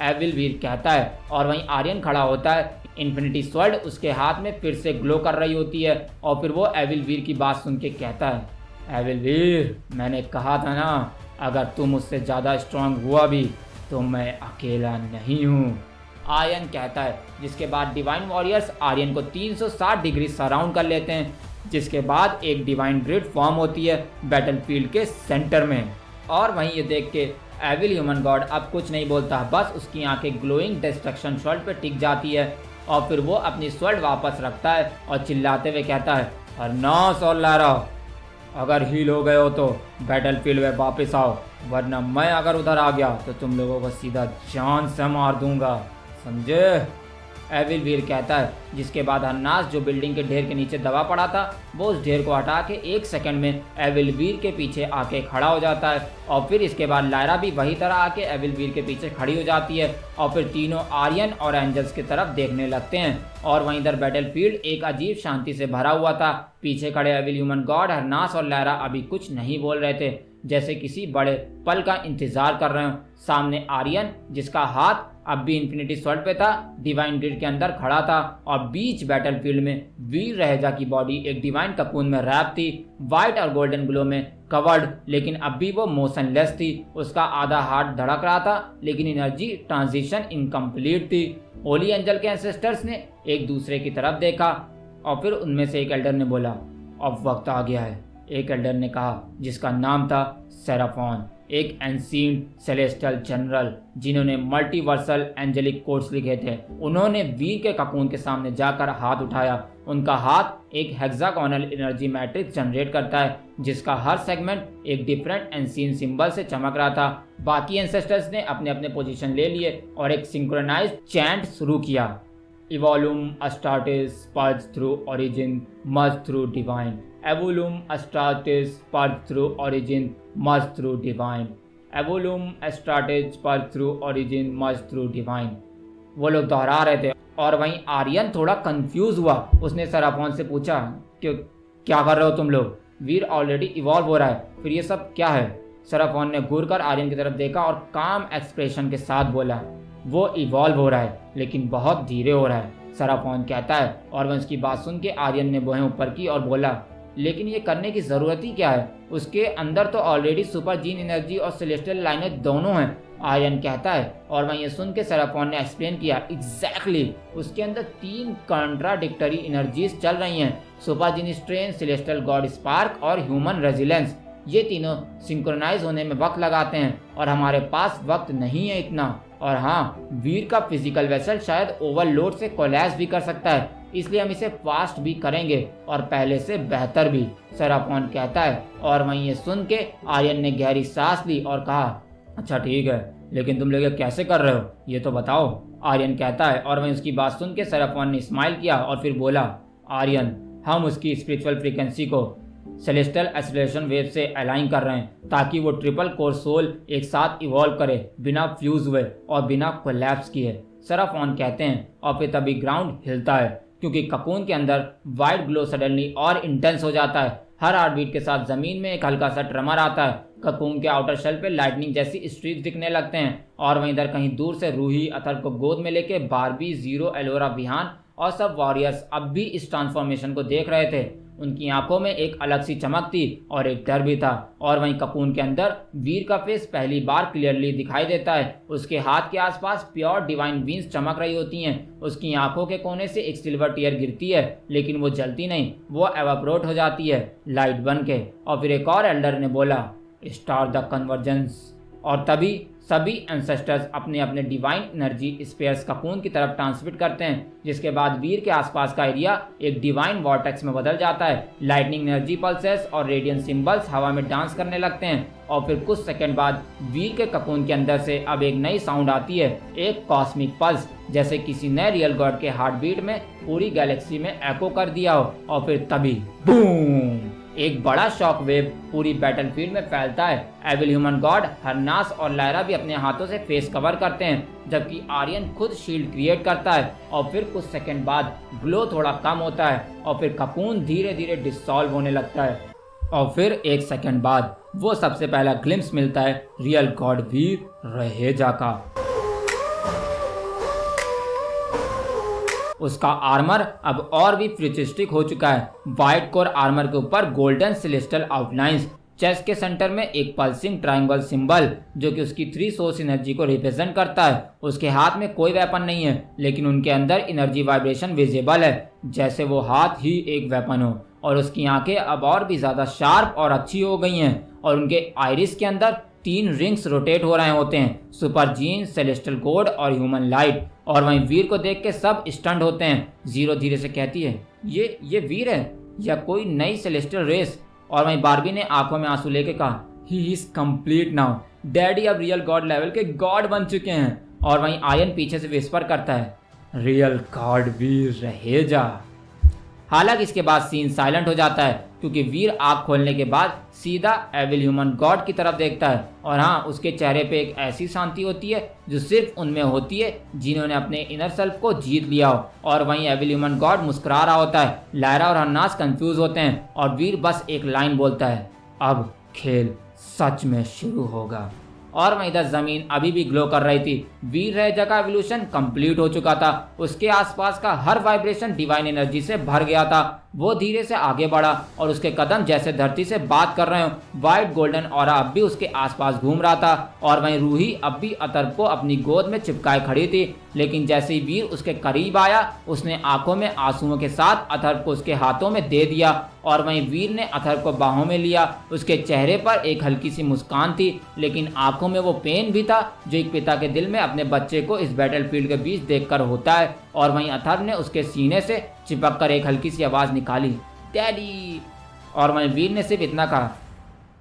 Evil Veer कहता है और वहीं आर्यन खड़ा होता है। इन्फिनिटी स्वर्ड उसके हाथ में फिर से ग्लो कर रही होती है और फिर वो एविल वीर की बात सुन के कहता है, एविल वीर, मैंने कहा था ना, अगर तुम मुझसे ज़्यादा स्ट्रांग हुआ भी तो मैं अकेला नहीं हूँ। आर्यन कहता है, जिसके बाद डिवाइन वॉरियर्स आर्यन को 360 डिग्री सराउंड कर लेते हैं, जिसके बाद एक डिवाइन ग्रिड फॉर्म होती है बैटलफील्ड के सेंटर में। और वहीं ये देख के एविल ह्यूमन गॉड अब कुछ नहीं बोलता, बस उसकी आंखें ग्लोइंग डिस्ट्रक्शन स्वॉर्ड पे टिक जाती है और फिर वो अपनी स्वॉर्ड वापस रखता है और चिल्लाते हुए कहता है, हरनास और लारा, अगर हील हो गए हो तो बैटलफील्ड में वापस आओ, वरना मैं अगर उधर आ गया तो तुम लोगों को सीधा जान से मार दूंगा, समझे? एविल वीर कहता है, जिसके बाद हन्नास जो बिल्डिंग के ढेर के नीचे दबा पड़ा था वो उस ढेर को हटा के एक सेकंड में एविल वीर के पीछे आके खड़ा हो जाता है। और फिर इसके बाद लायरा भी वही तरह आके एविल वीर के पीछे खड़ी हो जाती है और फिर तीनों आर्यन और एंजल्स की तरफ देखने लगते हैं। और वहीं इधर बैटलफील्ड एक अजीब शांति से भरा हुआ था। पीछे खड़े एविल ह्यूमन गॉड, हन्नास और लायरा अभी कुछ नहीं बोल रहे थे, जैसे किसी बड़े पल का इंतजार कर रहे हो। सामने आर्यन, जिसका हाथ अब भी इन्फिनिटी स्वॉर्ड पे था, डिवाइन ग्रिड के अंदर खड़ा था और बीच बैटलफील्ड में वीर रहेजा की बॉडी एक डिवाइन ककून में रैप थी, व्हाइट और गोल्डन ग्लो में कवर्ड, लेकिन अब भी वो मोशनलेस थी। उसका आधा हार्ट धड़क रहा था, लेकिन एनर्जी ट्रांजिशन इनकम्प्लीट थी। होली एंजल के एंसेस्टर्स ने एक दूसरे की तरफ देखा और फिर उनमें से एक एल्डर ने बोला, अब वक्त आ गया है। एक एल्डर ने कहा, जिसका नाम था सेराफॉन, एक एंशिएंट सेलेस्टियल जनरल जिन्होंने मल्टीवर्सल एंजेलिक कोड्स लिखे थे। उन्होंने वीर के ककून के सामने जाकर हाथ उठाया। उनका हाथ एक हेक्सागोनल एनर्जी मैट्रिक्स जनरेट करता है, जिसका हर सेगमेंट एक डिफरेंट एंशिएंट सिंबल से चमक रहा था। बाकी एंसेस्टर्स ने अपने अपने पोजीशन ले लिए और एक सिंक्रोनाइज्ड चैंट शुरू किया, इवोलुम अस्टार्टिस purge through origin merge through divine, एवोलुम अस्टार्टिस purge through origin merge through divine, एवोलुम अस्टार्टिस purge through origin merge through divine. वो लोग दोहरा रहे थे और वहीं आर्यन थोड़ा कंफ्यूज हुआ। उसने सेराफॉन से पूछा कि क्या कर रहे हो तुम लोग? वीर ऑलरेडी इवॉल्व हो रहा है, फिर ये सब क्या है? सेराफॉन ने घूर कर आर्यन की तरफ देखा और काम एक्सप्रेशन के साथ बोला, वो इवॉल्व हो रहा है लेकिन बहुत धीरे हो रहा है, सेराफॉन कहता है। और वह उसकी बात सुन के आर्यन ने भुहें ऊपर की और बोला, लेकिन ये करने की ज़रूरत ही क्या है? उसके अंदर तो ऑलरेडी सुपर जीन एनर्जी और सेलेस्टियल लाइनेज दोनों हैं, आर्यन कहता है। और वहीं ये सुन के सेराफॉन ने एक्सप्लेन किया, एग्जैक्टली उसके अंदर 3 कॉन्ट्राडिक्टरी एनर्जीज चल रही हैं, super gene strain, celestial God spark और ह्यूमन रेजिलेंस। ये तीनों सिंक्रोनाइज होने में वक्त लगाते हैं और हमारे पास वक्त नहीं है इतना। और हाँ, वीर का फिजिकल वेसल शायद ओवरलोड से कोलैप्स भी कर सकता है, इसलिए हम इसे फास्ट भी करेंगे और पहले से बेहतर भी, सेराफॉन कहता है। और वहीं ये सुन के आर्यन ने गहरी सांस ली और कहा, अच्छा ठीक है, लेकिन तुम लोग ये कैसे कर रहे हो, ये तो बताओ, आर्यन कहता है। और वहीं उसकी बात सुन के सेराफोन ने स्माइल किया और फिर बोला, आर्यन, हम उसकी स्पिरिचुअल फ्रीक्वेंसी को सेलेस्टियल एक्सेलरेशन वेव से अलाइन कर रहे हैं ताकि वो ट्रिपल कोर सोल एक साथ इवॉल्व करे बिना फ्यूज हुए और बिना कोलैप्स किए। सेराफोन कहते हैं और फिर तभी ग्राउंड हिलता है क्योंकि ककून के अंदर वाइट ग्लो सडनली और इंटेंस हो जाता है। हर हार्टबीट के साथ जमीन में एक हल्का सा ट्रमर आता है। ककून के आउटर शेल पे लाइटनिंग जैसी स्ट्रीक्स दिखने लगते हैं और वहीं इधर कहीं दूर से रूही अथर को गोद में लेके बारबी, जीरो, एलोरा, विहान और सब वॉरियर्स अब भी इस ट्रांसफॉर्मेशन को देख रहे थे। उनकी आंखों में एक अलग सी चमक थी और एक डर भी था। और वहीं ककून के अंदर वीर का फेस पहली बार क्लियरली दिखाई देता है। उसके हाथ के आसपास प्योर डिवाइन बीन्स चमक रही होती हैं। उसकी आंखों के कोने से एक सिल्वर टीयर गिरती है, लेकिन वो जलती नहीं, वो एवापोरेट हो जाती है लाइट बन के। और फिर एक और एल्डर ने बोला, स्टार्ट द कन्वर्जेंस। और तभी सभी एंसेस्टर्स अपने अपने डिवाइन एनर्जी स्पेयर्स ककून की तरफ ट्रांसमिट करते हैं, जिसके बाद वीर के आसपास का एरिया एक डिवाइन वॉर्टेक्स में बदल जाता है। लाइटनिंग एनर्जी पल्सेस और रेडियंट सिंबल्स हवा में डांस करने लगते हैं और फिर कुछ सेकंड बाद वीर के ककून के अंदर से अब एक नई साउंड आती है, एक कॉस्मिक पल्स, जैसे किसी नए रियल गॉड के हार्ट बीट में पूरी गैलेक्सी में एको कर दिया हो। और फिर तभी बूम, एक बड़ा शॉक वेव पूरी बैटलफील्ड में फैलता है। एविल ह्यूमन गॉड हरनास और लायरा भी अपने हाथों से फेस कवर करते हैं, जबकि आर्यन खुद शील्ड क्रिएट करता है। और फिर कुछ सेकंड बाद ग्लो थोड़ा कम होता है और फिर ककून धीरे धीरे डिसॉल्व होने लगता है। और फिर एक सेकंड बाद वो सबसे पहला ग्लिम्स मिलता है रियल गॉड वीर रहेजा का। उसका आर्मर अब और भी फ्यूचरिस्टिक हो चुका है। व्हाइट कोर आर्मर के ऊपर गोल्डन सेलेस्टियल आउटलाइंस, चेस्ट के सेंटर में एक पल्सिंग ट्रायंगल सिंबल जो कि उसकी 3 सोर्स एनर्जी को रिप्रेजेंट करता है। उसके हाथ में कोई वेपन नहीं है, लेकिन उनके अंदर एनर्जी वाइब्रेशन विजिबल है, जैसे वो हाथ ही एक वेपन हो। और उसकी आंखें अब और भी ज्यादा शार्प और अच्छी हो गई हैं और उनके आइरिस के अंदर 3 रिंग्स रोटेट हो रहे होते हैं, सुपर जीन, सेलेस्टियल कोड और ह्यूमन लाइट। और वहीं वीर को देख के सब स्टंट होते हैं। जीरो धीरे से कहती है, ये वीर है या कोई नई सेलेस्टियल रेस। और वहीं बारबी ने आंखों में आंसू लेके कहा, he is complete now, daddy अब रियल गॉड लेवल के गॉड बन चुके हैं। और वहीं आर्यन पीछे से विस्पर करता है, रियल गॉड वीर रहेजा। हालांकि इसके बाद सीन साइलेंट हो जाता है क्योंकि वीर आंख खोलने के बाद सीधा एविल ह्यूमन गॉड की तरफ देखता है। और हाँ, उसके चेहरे पे एक ऐसी शांति होती है जो सिर्फ उनमें होती है जिन्होंने अपने इनर सेल्फ को जीत लिया हो। और वहीं एविल ह्यूमन गॉड मुस्कुरा रहा होता है। लायरा और हन्नास कंफ्यूज होते हैं और वीर बस एक लाइन बोलता है, अब खेल सच में शुरू होगा। और वहीं इधर जमीन अभी भी ग्लो कर रही थी। वीर रहेजा का एवोल्यूशन कंप्लीट हो चुका था। उसके आसपास का हर वाइब्रेशन डिवाइन एनर्जी से भर गया था। वो धीरे से आगे बढ़ा और उसके कदम जैसे धरती से बात कर रहे हो। व्हाइट गोल्डन ऑरा अब भी उसके आसपास घूम रहा था। और वहीं रूही अब भी अतर को अपनी गोद में चिपकाए खड़ी थी, लेकिन जैसे ही वीर उसके करीब आया, उसने आंखों में आंसुओं के साथ अथर को उसके हाथों में दे दिया। और वहीं वीर ने अथर को बाहों में लिया। उसके चेहरे पर एक हल्की सी मुस्कान थी, लेकिन आंखों में वो पेन भी था जो एक पिता के दिल में अपने बच्चे को इस बैटलफील्ड के बीच देखकर होता है। और वहीं अथर ने उसके सीने से चिपक कर एक हल्की सी आवाज निकाली, डैडी। और वहीं वीर ने सिर्फ इतना कहा,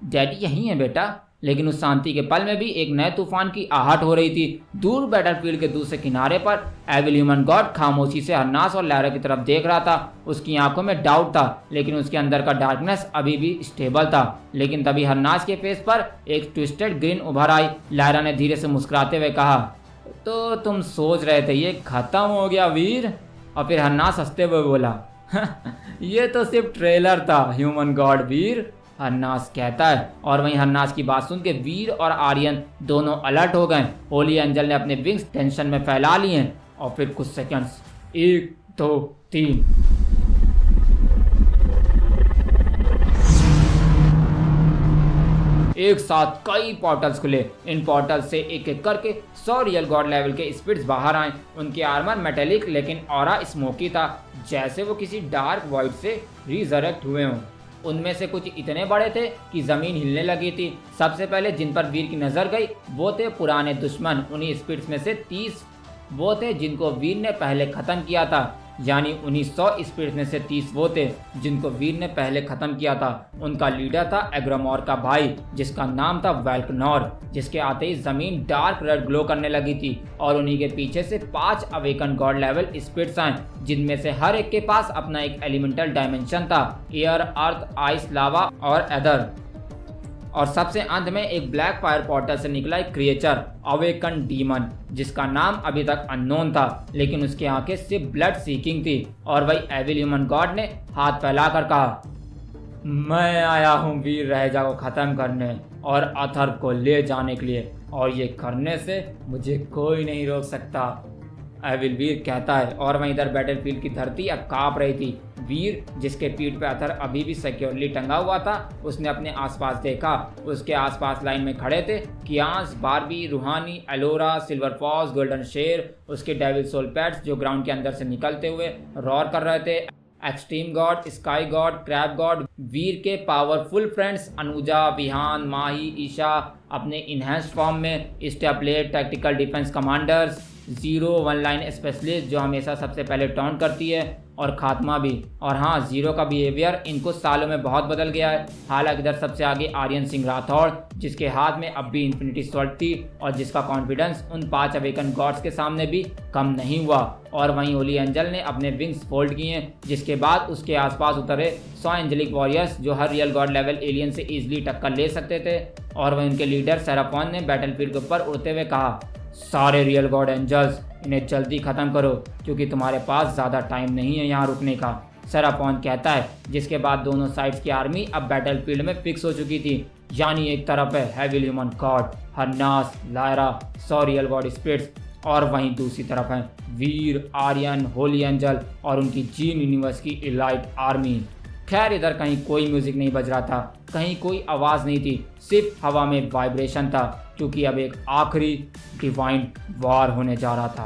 डैडी यहीं है बेटा। लेकिन उस शांति के पल में भी एक नए तूफान की आहट हो रही थी। दूर बैटलफील्ड के दूसरे किनारे पर एविल ह्यूमन गॉड खामोशी से हन्नास और लायरा की तरफ देख रहा था। उसकी आंखों में डाउट था, लेकिन उसके अंदर का डार्कनेस अभी भी स्टेबल था। लेकिन तभी हन्नास के फेस पर एक ट्विस्टेड ग्रीन उभर आई। लायरा ने धीरे से मुस्कुराते हुए कहा, तो तुम सोच रहे थे ये खत्म हो गया वीर? और फिर हन्नास हंसते हुए बोला, ये तो सिर्फ ट्रेलर था ह्यूमन गॉड वीर, हन्नास कहता है। और वहीं हन्नास की बात सुन के वीर और आर्यन दोनों अलर्ट हो गए। होली एंजल ने अपने विंग्स टेंशन में फैला लिए हैं। और फिर कुछ सेकंड्स, 1 2 3, एक साथ कई पोर्टल्स खुले। इन पोर्टल्स से एक एक करके 100 रियल गॉड लेवल के स्पिरिट्स बाहर आए। उनके आर्मर मेटेलिक लेकिन ऑरा स्मोकी था, जैसे वो किसी डार्क वॉइड से रिजरेक्ट हुए हों। उनमें से कुछ इतने बड़े थे कि जमीन हिलने लगी थी। सबसे पहले जिन पर वीर की नजर गई वो थे पुराने दुश्मन। उन्हीं स्पिरिट्स में से 30 वो थे जिनको वीर ने पहले ख़त्म किया था, यानी उन्हीं 100 स्पिरिट्स में से 30 वो थे जिनको वीर ने पहले ख़त्म किया था। उनका लीडर था एग्रामोर का भाई, जिसका नाम था वेल्कनोर, जिसके आते ही ज़मीन डार्क रेड ग्लो करने लगी थी और उन्हीं के पीछे से 5 अवेकन गॉड लेवल स्पिरिट्स आए, जिनमें से हर एक के पास अपना एक एलिमेंटल डायमेंशन था, एयर, अर्थ, आइस, लावा और एदर। और सबसे अंत में एक ब्लैक फायर पोर्टल से निकला एक क्रिएचर, अवेकन डीमन, जिसका नाम अभी तक अननोन था, लेकिन उसकी आंखें सिर्फ ब्लड सीकिंग थी। और वही एविल ह्यूमन गॉड ने हाथ फैलाकर कहा, मैं आया हूँ वीर रहेजा को ख़त्म करने और अथर्व को ले जाने के लिए, और ये करने से मुझे कोई नहीं रोक सकता, एविल वीर कहता है। और वहीं इधर बैटलफील्ड की धरती अब कांप रही थी। वीर, जिसके पीठ पे अथर अभी भी सिक्योरली टंगा हुआ था, उसने अपने आसपास देखा। उसके आसपास लाइन में खड़े थे कियांस, बारबी, रूहानी, एलोरा, सिल्वर फॉक्स, गोल्डन शेर, उसके डेविल सोल पेट्स जो ग्राउंड के अंदर से निकलते हुए रॉर कर रहे थे, extreme god, sky god, crab god, Veer के पावरफुल फ्रेंड्स अनुजा, विहान, माही, ईशा अपने इनहेंस्ड फॉर्म में, स्टेपलेट, tactical defence commanders, zero, one line specialist जो हमेशा सबसे पहले टॉन्ट करती है, और खात्मा भी। और हाँ, जीरो का बिहेवियर इन कुछ सालों में बहुत बदल गया है। हालांकि इधर सबसे आगे आर्यन सिंह राठौड़, जिसके हाथ में अब भी इन्फिनिटी स्वॉर्ड थी और जिसका कॉन्फिडेंस उन 5 अवेकन गॉड्स के सामने भी कम नहीं हुआ। और वहीं होली एंजल ने अपने विंग्स फोल्ड किए, जिसके बाद उसके आसपास उतरे 100 एंजेलिक वॉरियर्स जो हर रियल गॉड लेवल एलियन से इजीली टक्कर ले सकते थे। और वहीं उनके लीडर सेराफोन ने बैटलफील्ड के ऊपर उड़ते हुए कहा, सारे रियल गॉड एंजल्स, इन्हें जल्दी ख़त्म करो क्योंकि तुम्हारे पास ज़्यादा टाइम नहीं है यहाँ रुकने का, सेराफोन कहता है। जिसके बाद दोनों साइड्स की आर्मी अब बैटलफील्ड में फिक्स हो चुकी थी, यानी एक तरफ है हेविल ह्यूमन गॉड, हरनास, लायरा, 100 रियल गॉड स्पिरिट्स, और वहीं दूसरी तरफ है वीर, आर्यन, होली एंजल और उनकी जीन यूनिवर्स की इलाइट आर्मी। खैर इधर कहीं कोई म्यूजिक नहीं बज रहा था, कहीं कोई आवाज़ नहीं थी, सिर्फ हवा में वाइब्रेशन था, क्योंकि अब एक आखिरी डिवाइन वार होने जा रहा था।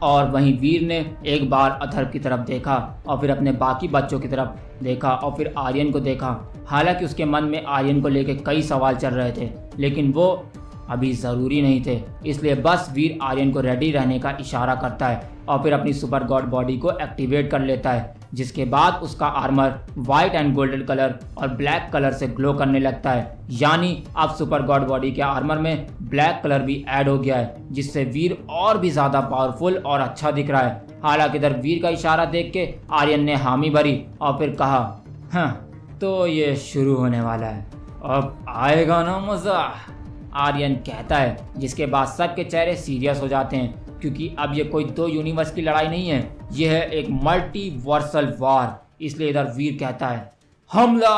और वहीं वीर ने एक बार अथर्व की तरफ देखा और फिर अपने बाकी बच्चों की तरफ देखा और फिर आर्यन को देखा। हालांकि उसके मन में आर्यन को लेकर कई सवाल चल रहे थे, लेकिन वो अभी ज़रूरी नहीं थे, इसलिए बस वीर आर्यन को रेडी रहने का इशारा करता है और फिर अपनी सुपर गॉड बॉडी को एक्टिवेट कर लेता है, जिसके बाद उसका armour white and golden colour और ब्लैक कलर से ग्लो करने लगता है। यानी अब सुपर गॉड बॉडी के आर्मर में ब्लैक कलर भी ऐड हो गया है, जिससे वीर और भी ज़्यादा पावरफुल और अच्छा दिख रहा है। हालांकि इधर वीर का इशारा देख के आर्यन ने हामी भरी और फिर कहा, हाँ तो ये शुरू होने वाला है, अब आएगा ना मज़ा, आर्यन कहता है। जिसके बाद सबके चेहरे सीरियस हो जाते हैं, क्योंकि अब ये कोई 2 यूनिवर्स की लड़ाई नहीं है, ये है एक मल्टीवर्सल वार। इसलिए इधर वीर कहता है, हमला।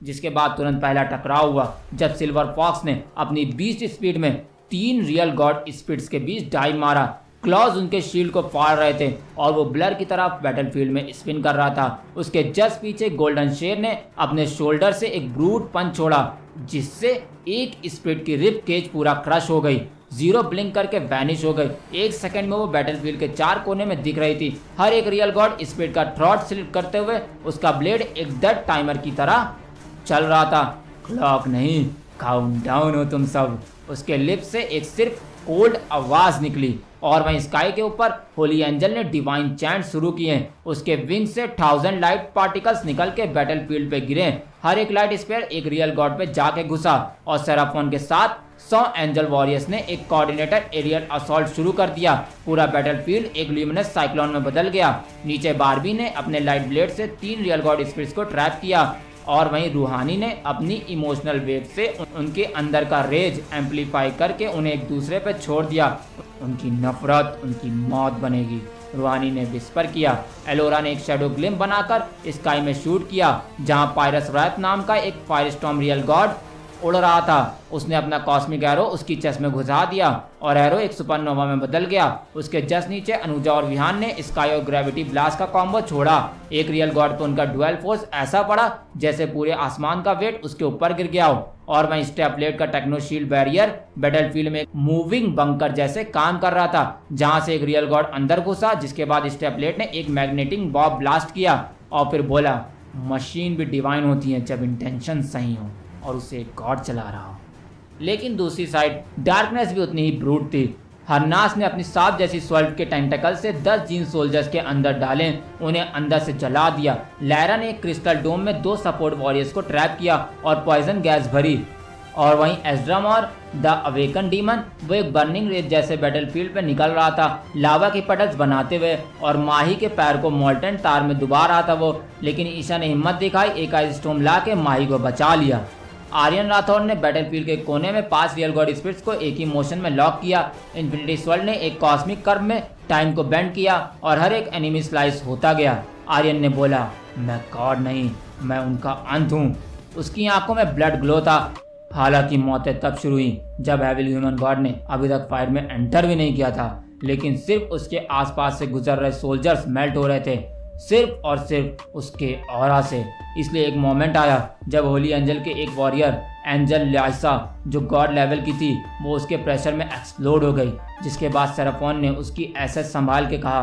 जिसके बाद तुरंत पहला टकराव हुआ जब सिल्वर फॉक्स ने अपनी 20 स्पीड में 3 रियल गॉड स्पिरिट्स के बीच डाइव मारा। क्लॉज उनके शील्ड को फाड़ रहे थे और वो ब्लर की तरफ बैटलफील्ड में स्पिन कर रहा था। उसके जस्ट पीछे गोल्डन शेर ने अपने शोल्डर से एक ब्रूट पंच छोड़ा, जिससे एक स्पिरिट की रिब केज पूरा क्रश हो गई। जीरो ब्लिंक करके वैनिश हो गई। 1 सेकंड में वो बैटलफील्ड के 4 कोने में दिख रही थी। हर एक रियल गॉड स्पिरिट का थ्रॉट स्लिट करते हुए उसका ब्लेड एक डेड टाइमर की तरह चल रहा था। क्लॉक नहीं, काउंटडाउन हो तुम सब। उसके लिप्स से एक सिर्फ कोल्ड आवाज निकली। और वहीं स्काई के ऊपर होली एंजल ने डिवाइन चैंट शुरू किए। उसके विंग से 1000 लाइट पार्टिकल्स निकल के बैटलफील्ड पे गिरे। हर एक लाइट स्पेयर एक रियल गॉड पे जाके घुसा और सेराफोन के साथ 100 एंजल वॉरियर्स ने एक कोऑर्डिनेटेड एरियल असॉल्ट शुरू कर दिया। पूरा बैटलफील्ड एक ल्यूमिनस साइक्लोन में बदल गया। नीचे बारबी ने अपने लाइट ब्लेड से 3 रियल गॉड स्पिरिट्स को ट्रैप किया और वहीं रूहानी ने अपनी इमोशनल वेव से उनके अंदर का रेज एम्पलीफाई करके उन्हें एक दूसरे पर छोड़ दिया। उनकी नफरत उनकी मौत बनेगी, रूहानी ने विस्पर किया। एलोरा ने एक शैडो ग्लिम बनाकर स्काई में शूट किया, जहां पायरस रैथ नाम का एक फायरस्टॉर्म रियल गॉड उड़ रहा था। उसने अपना कॉस्मिक एरो उसकी चेस्ट में घुसा दिया और एरो एक सुपरनोवा में बदल गया। उसके जस्ट नीचे अनुजा और विहान ने स्काई और ग्रेविटी ब्लास्ट का कॉम्बो छोड़ा। एक रियल गॉड पे उनका डुअल फोर्स ऐसा पड़ा जैसे पूरे आसमान का वेट उसके ऊपर गिर गया हो। और वहीं स्टेपलेट का टेक्नो शील्ड बैरियर बैटलफील्ड में मूविंग बंकर जैसे काम कर रहा था, जहां से एक रियल गॉड अंदर घुसा। जिसके बाद स्टेपलेट ने एक मैग्नेटिक बॉब ब्लास्ट किया और फिर बोला, मशीन भी डिवाइन होती है जब इंटेंशन सही हो और उसे गॉड चला रहा हो। लेकिन दूसरी साइड डार्कनेस भी उतनी ही ब्रूट थी। हरनास ने अपनी सांप जैसी स्वर्ल्ड के टेंटेकल से 10 जीन सोल्जर्स के अंदर डाले, उन्हें अंदर से जला दिया। लायरा ने एक क्रिस्टल डोम में 2 सपोर्ट वॉरियर्स को ट्रैप किया और पॉइजन गैस भरी। और वहीं एस्ड्रम और द अवेकन डीमन वो एक बर्निंग रेत जैसे बैटलफील्ड पे निकल रहा था, लावा की पटल्स बनाते हुए, और माही के पैर को मोल्टन तार में डुबा रहा था वो। लेकिन ईशा ने हिम्मत दिखाई, एक आइस स्टोम ला के माही को बचा लिया। आर्यन राठौर ने बैटलफील्ड के कोने में 5 रियल गॉड स्पिरिट्स को एक ही मोशन में लॉक किया। इन्फिनिटी स्वर्ड ने एक कॉस्मिक कर्व में टाइम को बेंड किया और हर एक एनिमी स्लाइस होता गया। आर्यन ने बोला, मैं गॉड नहीं, मैं उनका अंत हूँ। उसकी आंखों में ब्लड ग्लो था। हालांकि मौतें तब शुरू हुई जब एविल ह्यूमन गॉड ने अभी तक फाइट में एंटर भी नहीं किया था, लेकिन सिर्फ उसके आसपास से गुजर रहे सोल्जर्स मेल्ट हो रहे थे, सिर्फ और सिर्फ उसके ऑरा से। इसलिए एक मोमेंट आया जब होली एंजल के एक वॉरियर एंजल लाइसा जो गॉड लेवल की थी, वो उसके प्रेशर में एक्सप्लोड हो गई, जिसके बाद सेराफोन ने उसकी एसेट संभाल के कहा,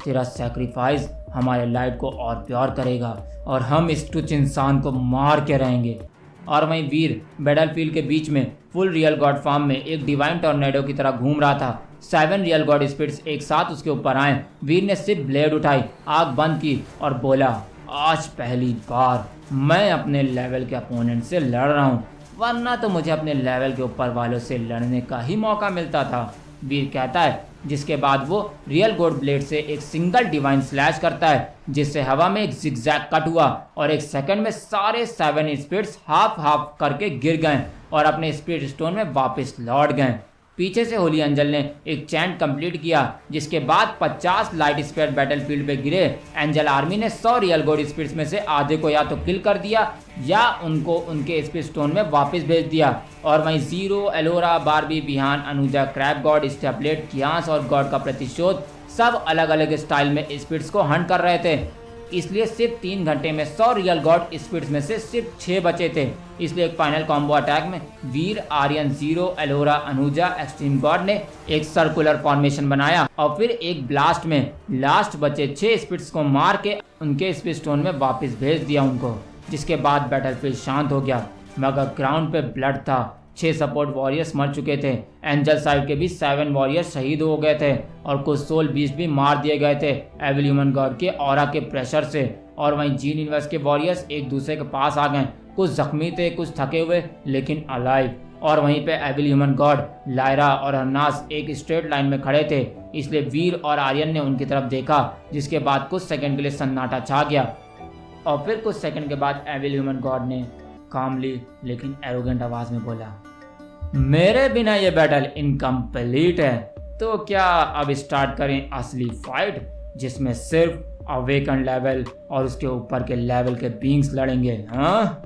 तेरा सैक्रिफाइस हमारे लाइट को और प्योर करेगा और हम इस तुच्छ इंसान को मार के रहेंगे। और वहीं वीर बैटलफील्ड के बीच में फुल रियल गॉड फॉर्म में एक डिवाइन टॉर्नेडो की तरह घूम रहा था। 7 रियल गॉड स्पिरिट्स एक साथ उसके ऊपर आए। वीर ने सिर्फ ब्लेड उठाई, आग बंद की और बोला, आज पहली बार मैं अपने लेवल के अपोनेंट से लड़ रहा हूँ, वरना तो मुझे अपने लेवल के ऊपर वालों से लड़ने का ही मौका मिलता था। वीर कहता है, जिसके बाद वो रियल गॉड ब्लेड से एक सिंगल डिवाइन स्लैश करता है, जिससे हवा में एक जिगजैग कट हुआ और एक सेकंड में सारे 7 स्पिरिट्स हाफ हाफ करके गिर गए और अपने स्पिरिट स्टोन में वापस लौट गए। पीछे से होली एंजल ने एक चैंट कंप्लीट किया, जिसके बाद 50 लाइट स्पिरिट बैटलफील्ड पे गिरे। एंजल आर्मी ने 100 रियल गॉड स्पिरिट्स में से आधे को या तो किल कर दिया या उनको उनके स्पिरिट स्टोन में वापस भेज दिया। और वहीं जीरो, एलोरा, बारबी, बिहान, अनुजा, क्रैब गॉड, स्टेपलेट, कियांस और गॉड का प्रतिशोध सब अलग अलग स्टाइल में स्पिरिट्स को हंट कर रहे थे। इसलिए सिर्फ 3 घंटे में 100 रियल गॉड स्पिरिट्स में से सिर्फ 6 बचे थे। इसलिए एक फाइनल कॉम्बो अटैक में Veer, Aryan, zero, Ellora, Anuja, extreme god ने एक सर्कुलर फॉर्मेशन बनाया और फिर एक ब्लास्ट में लास्ट बचे 6 स्पिरिट्स को मार के उनके स्पिरिट स्टोन में वापस भेज दिया उनको। जिसके बाद बैटलफील्ड शांत हो गया, मगर ग्राउंड पे ब्लड था। 6 सपोर्ट वॉरियर्स मर चुके थे। एंजल साइड के भी 7 वॉरियर्स शहीद हो गए थे और कुछ सोल बीस्ट भी मार दिए गए थे एविल ह्यूमन गॉड के ऑरा के प्रेशर से। और वहीं जीन यूनिवर्स के वॉरियर्स एक दूसरे के पास आ गए, कुछ जख्मी थे, कुछ थके हुए, लेकिन अलाइव। और वहीं पे एविल ह्यूमन गॉड, लायरा और हरनास एक स्ट्रेट लाइन में खड़े थे, इसलिए वीर और आर्यन ने उनकी तरफ देखा। जिसके बाद कुछ सेकंड के लिए सन्नाटा छा गया और फिर कुछ सेकंड के बाद एविल ह्यूमन गॉड ने कामली लेकिन एरोगेंट आवाज में बोला, मेरे बिना ये बैटल इनकम्प्लीट है, तो क्या अब स्टार्ट करें असली फाइट, जिसमें सिर्फ अवेकन लेवल और उसके ऊपर के लेवल के बींग्स लड़ेंगे। हाँ,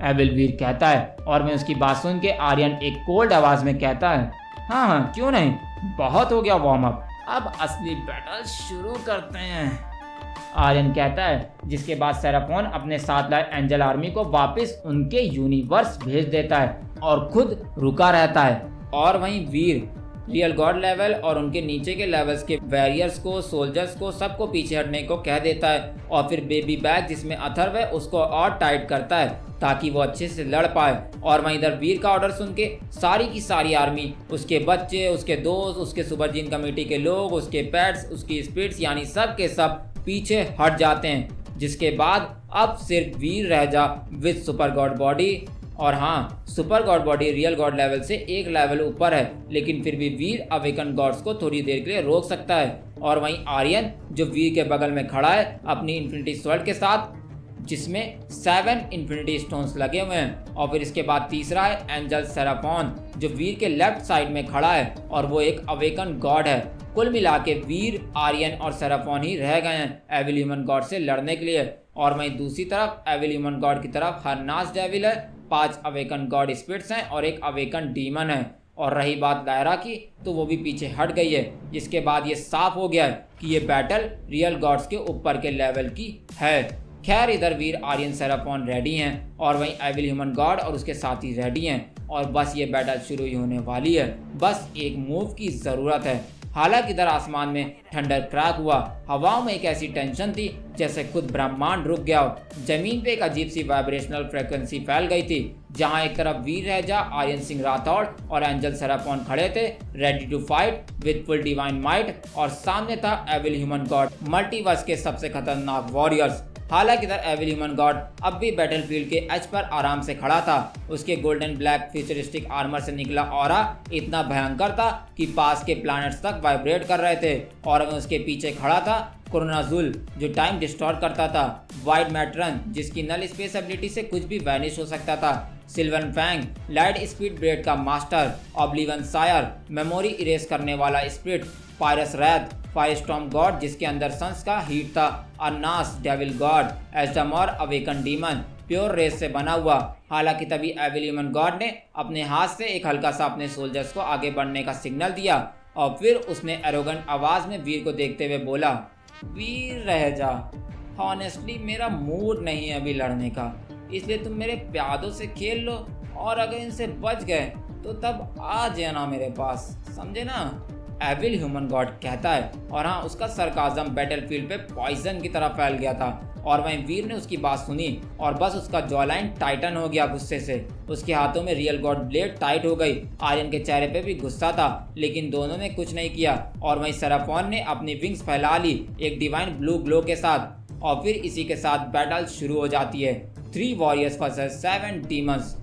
एविल वीर कहता है। और मैं उसकी बात सुन के आर्यन एक कोल्ड आवाज में कहता है, हाँ हाँ क्यों नहीं, बहुत हो गया वार्म अप, अब असली बैटल शुरू करते हैं। आर्यन कहता है, जिसके बाद सेराफोन अपने साथ लाए एंजल आर्मी को वापस उनके यूनिवर्स भेज देता है और खुद रुका रहता है। और वहीं वीर रियल गॉड लेवल और उनके नीचे के लेवल्स के वॉरियर्स को, सोल्जर्स को, सबको पीछे हटने को कह देता है और फिर बेबी बैग जिसमें अथर्व है उसको और टाइट करता है ताकि वो अच्छे से लड़ पाए। और वहीं इधर वीर का ऑर्डर सुन के सारी की सारी आर्मी, उसके बच्चे, उसके दोस्त, उसके सुपर जीन कमेटी के लोग, उसके पेट्स, उसकी स्पिरिट्स, यानी सब के सब पीछे हट जाते हैं। जिसके बाद अब सिर्फ वीर रह जा विद सुपर गॉड बॉडी। और हाँ, super God body real God level से एक लेवल ऊपर है, लेकिन फिर भी वीर अवेकन गॉड्स को थोड़ी देर के लिए रोक सकता है। और वहीं आर्यन जो वीर के बगल में खड़ा है अपनी इन्फिनिटी स्वॉर्ड के साथ, जिसमें 7 इन्फिनिटी स्टोन्स लगे हुए हैं। और फिर इसके बाद तीसरा है एंजल सेराफोन जो वीर के लेफ्ट साइड में खड़ा है और वो एक अवेकन गॉड है। कुल मिला के वीर, आर्यन और सेराफोन ही रह गए हैं एविल ह्यूमन गॉड से लड़ने के लिए। और वहीं दूसरी तरफ एविल ह्यूमन गॉड की तरफ हरनास डेविल है, 5 अवेकन गॉड स्पिरिट्स हैं और एक अवेकन डीमन है। और रही बात लायरा की, तो वो भी पीछे हट गई है। जिसके बाद ये साफ हो गया है कि ये बैटल रियल गॉड्स के ऊपर के लेवल की है। खैर, इधर वीर, आर्यन, सेराफोन रेडी हैं और वहीं एविल ह्यूमन गॉड और उसके साथी रेडी हैं और बस ये बैटल शुरू ही होने वाली है। बस एक मूव की ज़रूरत है। हालांकि इधर आसमान में थंडर क्रैक हुआ। हवाओं में एक ऐसी टेंशन थी जैसे खुद ब्रह्मांड रुक गया हो। जमीन पे एक अजीब सी वाइब्रेशनल फ्रिक्वेंसी फैल गई थी, जहां एक तरफ वीर रहजा, आर्यन सिंह राठौड़ और एंजल सेराफोन खड़े थे, ready to fight with full divine might, और सामने था एविल ह्यूमन गॉड, मल्टीवर्स के सबसे खतरनाक वॉरियर्स। हालांकि इधर एविल ह्यूमन गॉड अब भी बैटलफील्ड के एज पर आराम से खड़ा था। उसके गोल्डन ब्लैक फ्यूचरिस्टिक आर्मर से निकला ऑरा इतना भयंकर था कि पास के प्लैनेट्स तक वाइब्रेट कर रहे थे। और वहीं उसके पीछे खड़ा था क्रोनाजुल, जो टाइम डिस्टॉर्ट करता था, वाइड मैट्रन, जिसकी नल स्पेस एबिलिटी से कुछ भी वैनिश हो सकता था, sylvan fang, light speed blade का master, oblivion sire, memory erase करने वाला spirit, Pyrus wraith, firestorm god जिसके अंदर सन्स का हीट था, अन्नास डेविल गॉड, एस्डामोर अवेकन डीमन, प्योर रेस से बना हुआ। हालांकि तभी एविल ह्यूमन गॉड ने अपने हाथ से एक हल्का सा अपने सोल्जर्स को आगे बढ़ने का सिग्नल दिया और फिर उसने एरोगेंट आवाज में वीर को देखते हुए बोला, वीर रह जा, हॉनेस्टली मेरा मूड नहीं है अभी लड़ने का, इसलिए तुम मेरे प्यादों से खेल लो और अगर इनसे बच गए तो तब आ जाना मेरे पास, समझे ना। एविल ह्यूमन गॉड कहता है, और हाँ, उसका सरकाज़म बैटलफील्ड पे पॉइजन की तरह फैल गया था। और वहीं वीर ने उसकी बात सुनी और बस उसका जॉलाइन टाइटन हो गया गुस्से से। उसके हाथों में रियल गॉड ब्लेड टाइट हो गई। आर्यन के चेहरे पे भी गुस्सा था, लेकिन दोनों ने कुछ नहीं किया। और वहीं सेराफोन ने अपनी विंग्स फैला ली एक डिवाइन ब्लू ग्लो के साथ, और फिर इसी के साथ बैटल शुरू हो जाती है। 3 वॉरियर्स वर्सेस 7 डीमंस।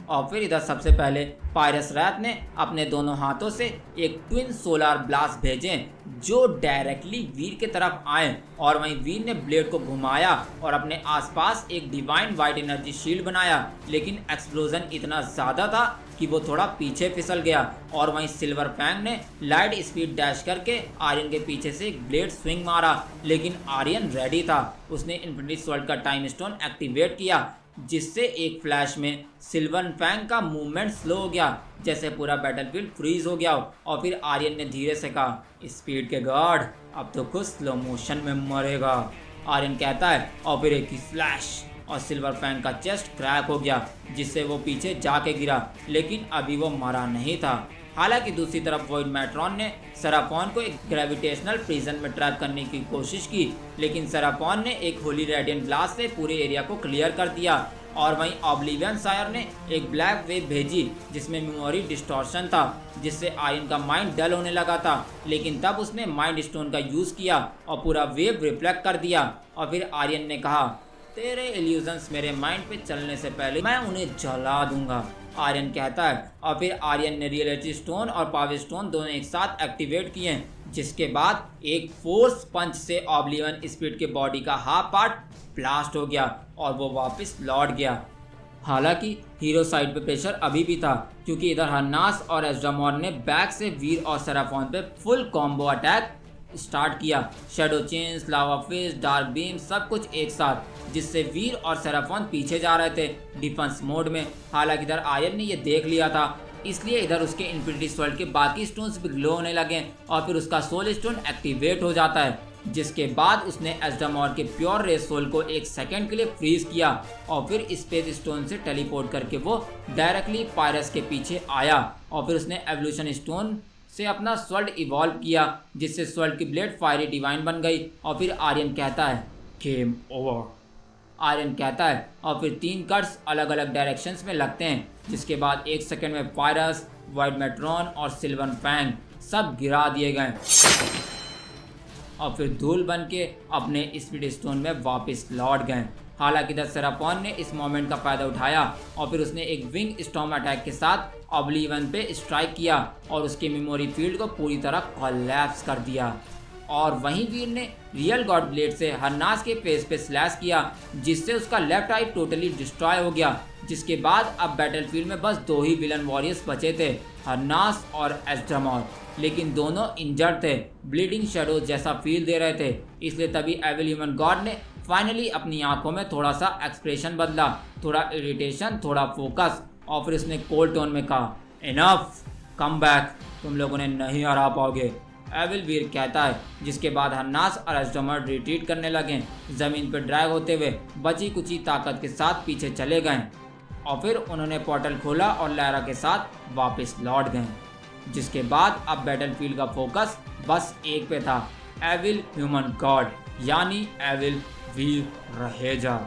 और फिर इधर सबसे पहले पायरस रैथ ने अपने दोनों हाथों से एक ट्विन सोलार ब्लास्ट भेजे जो डायरेक्टली वीर के तरफ आए, और वहीं वीर ने ब्लेड को घुमाया और अपने आसपास एक डिवाइन वाइट एनर्जी शील्ड बनाया। लेकिन एक्सप्लोजन इतना ज़्यादा था कि वो थोड़ा पीछे फिसल गया। और वहीं सिल्वर फैंग ने लाइट स्पीड डैश करके आर्यन के पीछे से एक ब्लेड स्विंग मारा, लेकिन आर्यन रेडी था। उसने इन्फिनिटी स्वॉर्ड का टाइम स्टोन एक्टिवेट किया, जिससे एक फ्लैश में सिल्वर फैंग का मूवमेंट स्लो हो गया, जैसे पूरा बैटलफील्ड फ्रीज हो गया हो। और फिर आर्यन ने धीरे से कहा, स्पीड के गॉड, अब तो खुद स्लो मोशन में मरेगा, आर्यन कहता है। और फिर एक ही फ्लैश और सिल्वर फैंग का चेस्ट क्रैक हो गया, जिससे वो पीछे जाके गिरा, लेकिन अभी वो मरा नहीं था। हालांकि दूसरी तरफ वॉइड मैट्रॉन ने सेराफोन को एक ग्रेविटेशनल प्रिजन में ट्रैप करने की कोशिश की, लेकिन सेराफोन ने एक होली रेडियंट ब्लास्ट से पूरे एरिया को क्लियर कर दिया। और वहीं ऑब्लिवियन सायर ने एक ब्लैक वेव भेजी जिसमें मेमोरी डिस्टॉर्शन था, जिससे आर्यन का माइंड डल होने लगा था। लेकिन तब उसने माइंड स्टोन का यूज़ किया और पूरा वेव रिफ्लेक्ट कर दिया। और फिर आर्यन ने कहा, तेरे इल्यूजन्स मेरे माइंड पे चलने से पहले मैं उन्हें जला दूंगा, आर्यन कहता है। और फिर आर्यन ने रियलिटी स्टोन और पावर स्टोन दोनों एक साथ एक्टिवेट किए, जिसके बाद एक फोर्स पंच से ऑब्लिवियन स्पिरिट के बॉडी का हाफ पार्ट ब्लास्ट हो गया और वो वापस लौट गया। हालांकि हीरो साइड पे प्रेशर अभी भी था, क्योंकि इधर हन्नास और एस्ड्रामोर ने बैक से वीर और सेराफोन पे फुल कॉम्बो अटैक स्टार्ट किया। शैडो चेन्स, लावा फिस्ट, डार्क बीम, सब कुछ एक साथ, जिससे वीर और सेराफोन पीछे जा रहे थे डिफेंस मोड में। हालांकि इधर आर्यन ने ये देख लिया था, इसलिए इधर उसके इन्फिनिटी स्वॉर्ड के बाकी स्टोन्स भी ग्लो होने लगे और फिर उसका सोल स्टोन एक्टिवेट हो जाता है, जिसके बाद उसने एस्डामोर के प्योर रे सोल को 1 सेकंड के लिए फ्रीज किया और फिर स्पेस स्टोन से टेलीपोर्ट करके वो डायरेक्टली पायरस के पीछे आया। और फिर उसने एवोल्यूशन स्टोन से अपना स्वर्ड इवॉल्व किया, जिससे स्वर्ड की ब्लेड फायरी डिवाइन बन गई। और फिर आर्यन कहता है, गेम ओवर, आर्यन कहता है। और फिर 3 कट्स अलग अलग डायरेक्शंस में लगते हैं, जिसके बाद 1 सेकंड में पायरस, वाइड मैट्रॉन और सिल्वर फैंग सब गिरा दिए गए और फिर धूल बन के अपने स्पीड स्टोन में वापस लौट गए। हालांकि इधर सेराफोन ने इस मोमेंट का फायदा उठाया और फिर उसने एक विंग स्टॉर्म अटैक के साथ ऑब्लिवियन पे स्ट्राइक किया और उसके मेमोरी फील्ड को पूरी तरह कोलैप्स कर दिया। और वहीं वीर ने रियल गॉड ब्लेड से हन्नास के फेस पे स्लैश किया, जिससे उसका लेफ्ट आई टोटली डिस्ट्रॉय हो गया। जिसके बाद अब बैटलफील्ड में बस 2 ही विलन वॉरियर्स बचे थे, हन्नास और एस्ड्रामोर, लेकिन दोनों इंजर्ड थे, ब्लीडिंग शैडो जैसा फील दे रहे थे। इसलिए तभी एविल ह्यूमन गॉड ने फाइनली अपनी आंखों में थोड़ा सा एक्सप्रेशन बदला, थोड़ा इरिटेशन, थोड़ा फोकस, और फिर उसने कोल्ड टोन में कहा, इनफ, कम बैक, तुम लोगों ने नहीं हरा पाओगे, एविल वीर कहता है। जिसके बाद हन्नास और एस्ड्रामोर रिट्रीट करने लगे, जमीन पर ड्रैग होते हुए बची कुची ताकत के साथ पीछे चले गए और फिर उन्होंने पोर्टल खोला और लैरा के साथ वापस लौट गए। जिसके बाद अब बैटलफील्ड का फोकस बस एक पे था, एविल ह्यूमन गॉड यानी एविल वीर रहेजा।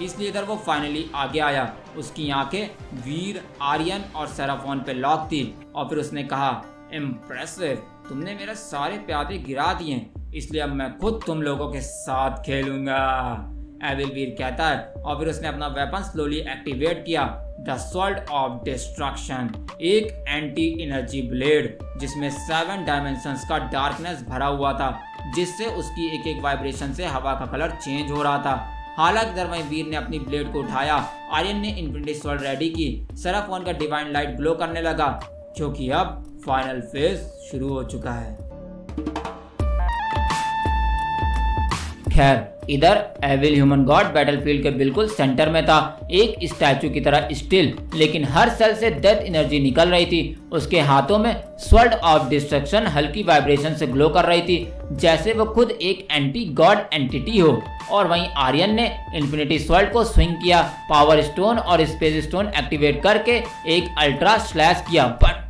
इसलिए इधर वो फाइनली आगे आया। उसकी आंखें वीर, आर्यन और सेराफोन पे लॉक थी और फिर उसने कहा, इम्प्रेसिव, तुमने मेरे सारे प्यादे गिरा दिए, इसलिए अब मैं खुद तुम लोगों के साथ खेलूंगा। एविल वीर कहता है और फिर उसने अपना वेपन स्लोली एक्टिवेट किया, द स्वॉर्ड ऑफ डिस्ट्रक्शन, एक एंटी एनर्जी ब्लेड जिसमें 7 डायमेंशंस का डार्कनेस भरा हुआ था, जिससे उसकी एक एक वाइब्रेशन से हवा का कलर चेंज हो रहा था। हालांकि इधर वहीं वीर ने अपनी ब्लेड को उठाया, आर्यन ने इन्फिनिटी स्वॉर्ड रेडी की, सेराफोन का डिवाइन लाइट ग्लो करने लगा क्योंकि अब फाइनल फेज शुरू हो चुका है। खैर, इधर एविल ह्यूमन गॉड बैटलफील्ड के बिल्कुल सेंटर में था, एक स्टैचू की तरह स्टिल, लेकिन हर सेल से डेथ एनर्जी निकल रही थी। उसके हाथों में स्वॉर्ड ऑफ डिस्ट्रक्शन हल्की वाइब्रेशन से ग्लो कर रही थी, जैसे वो खुद एक एंटी गॉड एंटिटी हो। और वहीं आर्यन ने इन्फिनिटी स्वॉर्ड को स्विंग किया, पावर स्टोन और स्पेस स्टोन एक्टिवेट करके एक अल्ट्रा स्लैश किया, बट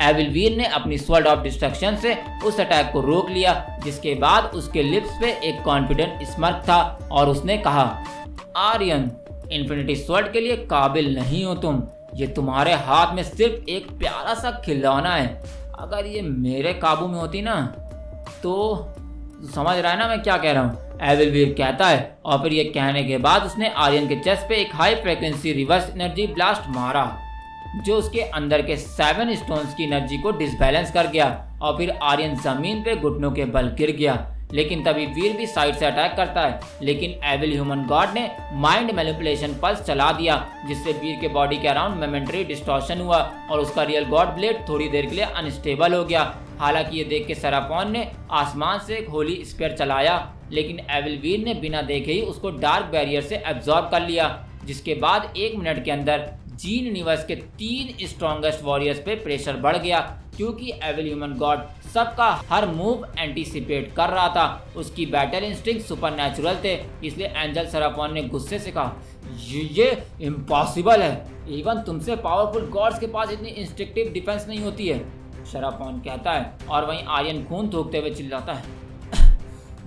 एविल वीर ने अपनी स्वॉर्ड ऑफ डिस्ट्रक्शन से उस अटैक को रोक लिया, जिसके बाद उसके लिप्स पे एक कॉन्फिडेंट स्माइल था और उसने कहा, आर्यन, इन्फिनिटी स्वॉर्ड के लिए काबिल नहीं हो तुम, ये तुम्हारे हाथ में सिर्फ एक प्यारा सा खिलौना है, अगर ये मेरे काबू में होती ना तो समझ रहा है ना मैं क्या कह रहा हूँ। एविल वीर कहता है और फिर ये कहने के बाद उसने आर्यन के चेस्ट पे एक high frequency reverse energy blast मारा, जो उसके अंदर के 7 स्टोन्स की एनर्जी को डिसबैलेंस कर गया और फिर आर्यन जमीन पे घुटनों के बल गिर गया। लेकिन तभी वीर भी साइड से अटैक करता है, लेकिन एविल ह्यूमन गॉड ने माइंड मैनिपुलेशन पल्स चला दिया, जिससे वीर के बॉडी के अराउंड मोमेंटरी डिस्टॉर्शन हुआ और उसका रियल गॉड ब्लेड थोड़ी देर के लिए अनस्टेबल हो गया। हालांकि ये देख के सेराफोन ने आसमान से एक होली स्फीयर चलाया, लेकिन एविल वीर ने बिना देखे ही उसको डार्क बैरियर से एब्जॉर्ब कर लिया, जिसके बाद 1 मिनट के अंदर जीन यूनिवर्स के 3 स्ट्रॉन्गेस्ट वॉरियर्स पे प्रेशर बढ़ गया, क्योंकि एविल ह्यूमन गॉड सबका हर मूव एंटीसिपेट कर रहा था। उसकी बैटल इंस्टिंक्ट सुपरनैचुरल थे, इसलिए एंजल सेराफोन ने गुस्से से कहा, ये इम्पॉसिबल है, इवन तुमसे पावरफुल गॉड्स के पास इतनी इंस्टिंक्टिव डिफेंस नहीं होती है, सेराफोन कहता है। और वहीं आर्यन खून थूकते हुए चिल्लाता है,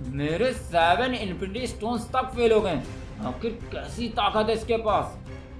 मेरे 7 इन्फिनिटी स्टोन्स तक फेल हो गए, आखिर कैसी ताकत है इसके पास,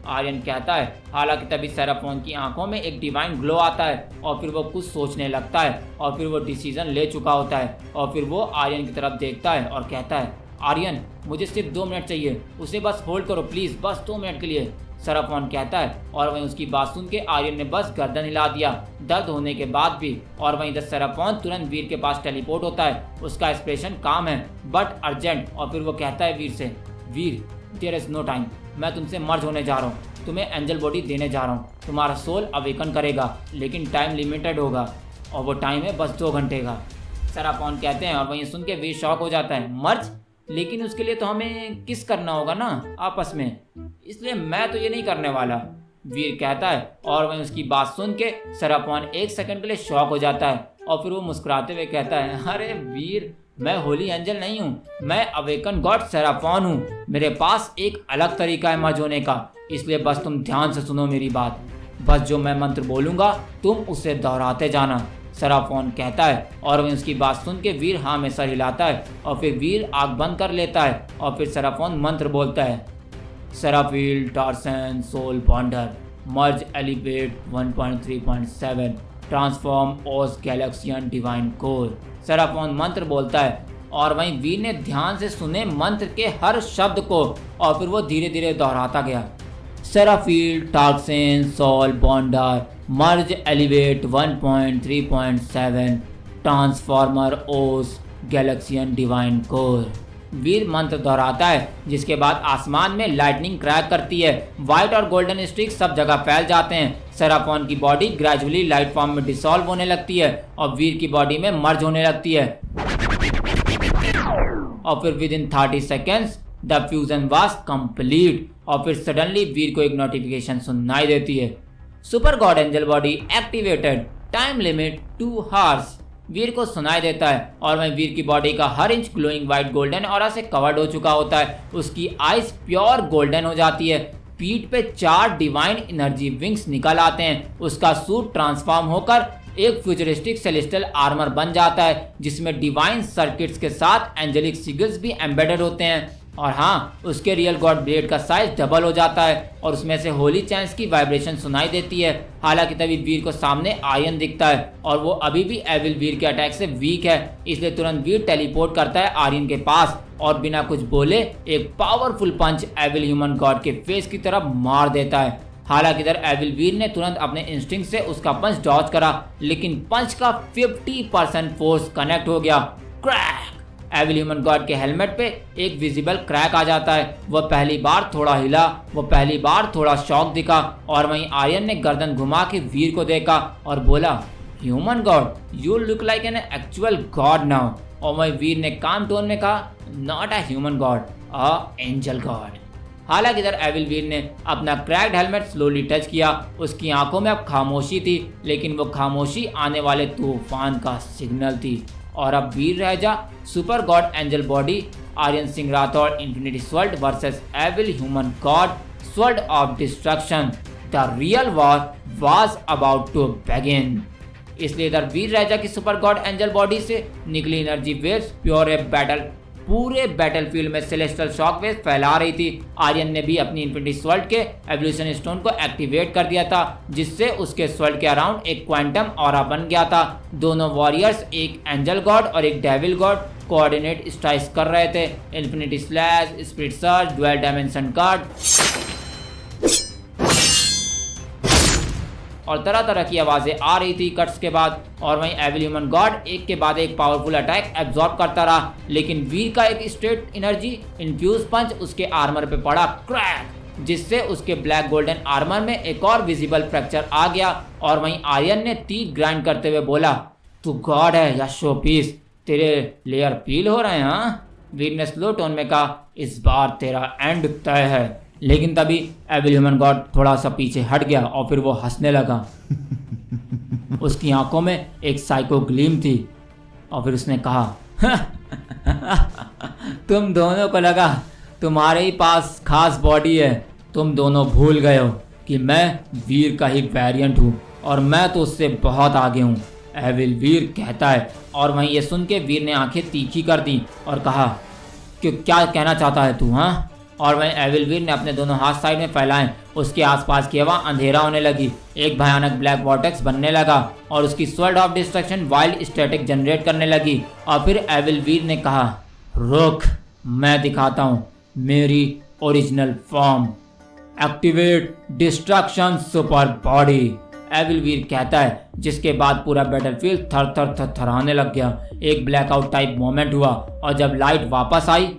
आर्यन कहता है। हालांकि तभी सेराफोन की आंखों में एक डिवाइन ग्लो आता है और फिर वो कुछ सोचने लगता है और फिर वो डिसीजन ले चुका होता है और फिर वो आर्यन की तरफ देखता है और कहता है, आर्यन, मुझे सिर्फ 2 मिनट चाहिए, उसे बस होल्ड करो प्लीज, बस 2 मिनट के लिए, सेराफोन कहता है। और वहीं उसकी बात सुन के आर्यन ने बस गर्दन हिला दिया, दर्द होने के बाद भी। और वहीं द सेराफोन तुरंत वीर के पास टेलीपोर्ट होता है, उसका एक्सप्रेशन काम है बट अर्जेंट, और फिर वो कहता है वीर से, वीर, देयर इज नो टाइम, मैं तुमसे मर्ज होने जा रहा हूँ, तुम्हें एंजल बॉडी देने जा रहा हूँ, तुम्हारा सोल अवेकन करेगा, लेकिन टाइम लिमिटेड होगा और वो टाइम है बस 2 घंटे का, सेराफोन कहते हैं। और वहीं सुन के वीर शॉक हो जाता है, मर्ज, लेकिन उसके लिए तो हमें किस करना होगा ना आपस में, इसलिए मैं तो ये नहीं करने वाला, वीर कहता है। और वहीं उसकी बात सुन के सेराफोन 1 सेकंड के लिए शॉक हो जाता है और फिर वो मुस्कुराते हुए कहता है, अरे वीर, मैं होली एंजल नहीं हूँ, मैं अवेकन गॉड सेराफोन हूँ, मेरे पास एक अलग तरीका है मर्ज होने का, इसलिए बस तुम ध्यान से सुनो मेरी बात, बस जो मैं मंत्र बोलूँगा तुम उसे दोहराते जाना, सेराफोन कहता है। और वहीं उसकी बात सुन के वीर हाँ में सर हिलाता है और फिर वीर आग बंद कर लेता है और फिर सेराफोन मंत्र बोलता है, सेराफील टार्सन सोल बॉन्डर मर्ज एलिवेट 1.3.7 ट्रांसफॉर्म ओस गैलेक्सियन डिवाइन कोर, सेराफोन मंत्र बोलता है। और वहीं वीर ने ध्यान से सुने मंत्र के हर शब्द को और फिर वो धीरे धीरे दोहराता गया, सेराफील टार्सन सोल बॉन्डर मर्ज एलिवेट 1.3.7 ट्रांसफॉर्मर ओस गैलेक्सियन डिवाइन कोर। वीर मंत्र दोहराता है, जिसके बाद आसमान में लाइटनिंग क्रैक करती है, व्हाइट और गोल्डन स्ट्रिक सब जगह फैल जाते हैं, सेराफोन की बॉडी ग्रेजुअली लाइट फॉर्म में डिसॉल्व होने लगती है और वीर की बॉडी में मर्ज होने लगती है और फिर with in 30 seconds the fusion was complete. और फिर सडनली वीर को एक नोटिफिकेशन सुनाई देती है, super god angel body activated, time limit 2 hours, Veer को सुनाई देता है। और वहीं वीर की बॉडी का हर inch glowing white golden aura से कवर्ड हो चुका होता है, उसकी आईज प्योर गोल्डन हो जाती है, पीठ पे 4 डिवाइन एनर्जी विंग्स निकल आते हैं। उसका सूट ट्रांसफॉर्म होकर एक फ्यूचरिस्टिक सेलेस्टियल आर्मर बन जाता है जिसमें डिवाइन सर्किट्स के साथ एंजेलिक सिगल्स भी एम्बेडेड होते हैं। और हाँ, उसके रियल गॉड ब्लेड का साइज डबल हो जाता है और उसमें से होली चैंस की वाइब्रेशन सुनाई देती है। हालांकि तभी वीर को सामने आर्यन दिखता है और वो अभी भी एविल वीर के अटैक से वीक है, इसलिए तुरंत वीर टेलीपोर्ट करता है आर्यन के पास और बिना कुछ बोले एक पावरफुल पंच एविल ह्यूमन गॉड के फेस की तरफ मार देता है। हालांकि इधर एविल वीर ने तुरंत अपने इंस्टिंक्ट से उसका पंच डॉज करा, लेकिन पंच का 50% फोर्स कनेक्ट हो गया। क्रैक! एविल ह्यूमन गॉड के हेलमेट पे एक विजिबल क्रैक आ जाता है। वह पहली बार थोड़ा हिला, वो पहली बार थोड़ा शॉक दिखा और वहीं आर्यन ने गर्दन घुमा के वीर को देखा और बोला, human God, you look like an actual God now. और वहीं वीर ने काम टोन में कहा, not a human God, a angel God. हालांकि इधर एविल वीर ने अपना क्रैक्ड हेलमेट स्लोली टच किया। उसकी आंखों में अब खामोशी थी, लेकिन वो खामोशी आने वाले तूफान का सिग्नल थी। और अब Veer Raja super god angel body Aryan Singh Rathore infinity sword versus evil human god sword of destruction. The real war was about to begin. इसलिए इधर वीर राजा की सुपर गॉड एंजल बॉडी से निकली एनर्जी वेव्स प्योर बैटल पूरे बैटलफील्ड में सेलेस्टियल शॉक वेव फैला रही थी। आर्यन ने भी अपनी इन्फिनिटी स्वर्ड के एवोल्यूशन स्टोन को एक्टिवेट कर दिया था, जिससे उसके स्वर्ड के अराउंड एक क्वांटम ऑरा बन गया था। दोनों वॉरियर्स, एक एंजल गॉड और एक डेविल गॉड, कोऑर्डिनेट स्ट्राइक्स कर रहे थे। Infinity slash, spirit surge, dual dimension card और तरह तरह की आवाजें आ रही थी कट्स के बाद। और वहीं एविल ह्यूमन गॉड एक के बाद एक पावरफुल अटैक एब्जॉर्ब करता रहा, लेकिन वीर का एक स्ट्रेट एनर्जी इन्फ्यूज पंच उसके आर्मर पे पड़ा, क्रैक, जिससे उसके ब्लैक गोल्डन आर्मर में एक और विजिबल फ्रैक्चर आ गया। और वहीं आर्यन ने तीर ग्राइंड करते हुए बोला, तू गॉड है या शो पीस, तेरे लेयर पील हो रहे हैं हाँ? वीर ने स्लो टोन में कहा, इस बार तेरा एंड तय है। लेकिन तभी एविल ह्यूमन गॉड थोड़ा सा पीछे हट गया और फिर वो हंसने लगा। उसकी आंखों में एक साइको ग्लीम थी और फिर उसने कहा, तुम दोनों को लगा तुम्हारे ही पास खास बॉडी है। तुम दोनों भूल गए हो कि मैं वीर का ही वेरिएंट हूँ और मैं तो उससे बहुत आगे हूँ, एविल वीर कहता है। और वहीं ये सुन के वीर ने आंखें तीखी कर दी और कहा कि क्या कहना चाहता है तू हाँ? और वहीं एविल वीर ने अपने दोनों हाथ साइड में फैलाए। उसके आसपास की हवा अंधेरा होने लगी, एक भयानक ब्लैक वॉर्टेक्स बनने लगा और उसकी sword of destruction wild static generate करने लगी। और फिर एविल वीर ने कहा, रुक, मैं दिखाता हूँ मेरी original form, activate destruction super body. Evil Veer कहता है, जिसके बाद पूरा बैटलफील्ड थर थर थर थराने लग गया। एक ब्लैकआउट टाइप मोमेंट हुआ और जब लाइट वापस आई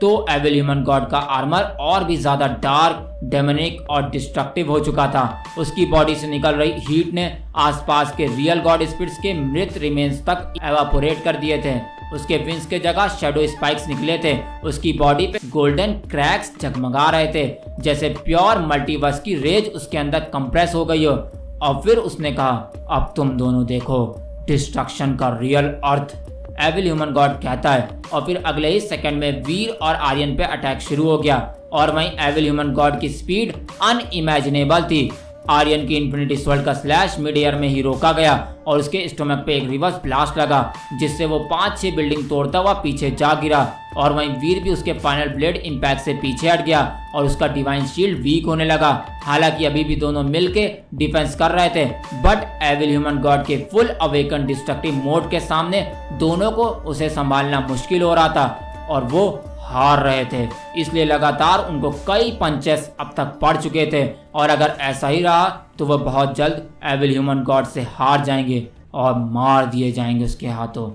तो एविल ह्यूमन गॉड का आर्मर और भी ज्यादा डार्क, डेमोनिक और डिस्ट्रक्टिव हो चुका था। उसकी बॉडी से निकल रही हीट ने आसपास के रियल गॉड स्पिरिट्स के मृत रिमेन्स तक एवापोरेट कर दिए थे। उसके विंग्स के जगह शेडो स्पाइक्स निकले थे। उसकी बॉडी पे गोल्डन क्रैक्स जगमगा रहे थे, जैसे प्योर मल्टीवर्स की रेज उसके अंदर कंप्रेस हो गई हो। और फिर उसने कहा, अब तुम दोनों देखो डिस्ट्रक्शन का रियल अर्थ, एविल ह्यूमन गॉड कहता है। और फिर अगले ही सेकंड में वीर और आर्यन पे अटैक शुरू हो गया। और वहीं एविल ह्यूमन गॉड की स्पीड अनइमेजिनेबल थी। आर्यन की इन्फिनिटी स्वर्ड का स्लैश मिड एयर में ही रोका गया और उसके स्टोमक पे एक रिवर्स ब्लास्ट लगा, जिससे वो 5-6 बिल्डिंग तोड़ता हुआ पीछे जा गिरा। और वहीं वीर भी उसके फाइनल ब्लेड इम्पैक्ट से पीछे हट गया और उसका डिवाइन शील्ड वीक होने लगा। हालांकि अभी भी दोनों मिलके डिफेंस कर रहे थे, बट एविल ह्यूमन गॉड के फुल अवेकन डिस्ट्रक्टिव मोड के सामने दोनों को उसे संभालना मुश्किल हो रहा था और वो हार रहे थे। इसलिए लगातार उनको कई पंचेस अब तक पड़ चुके थे और अगर ऐसा ही रहा तो वह बहुत जल्द एविल ह्यूमन गॉड से हार जाएंगे और मार दिए जाएंगे उसके हाथों।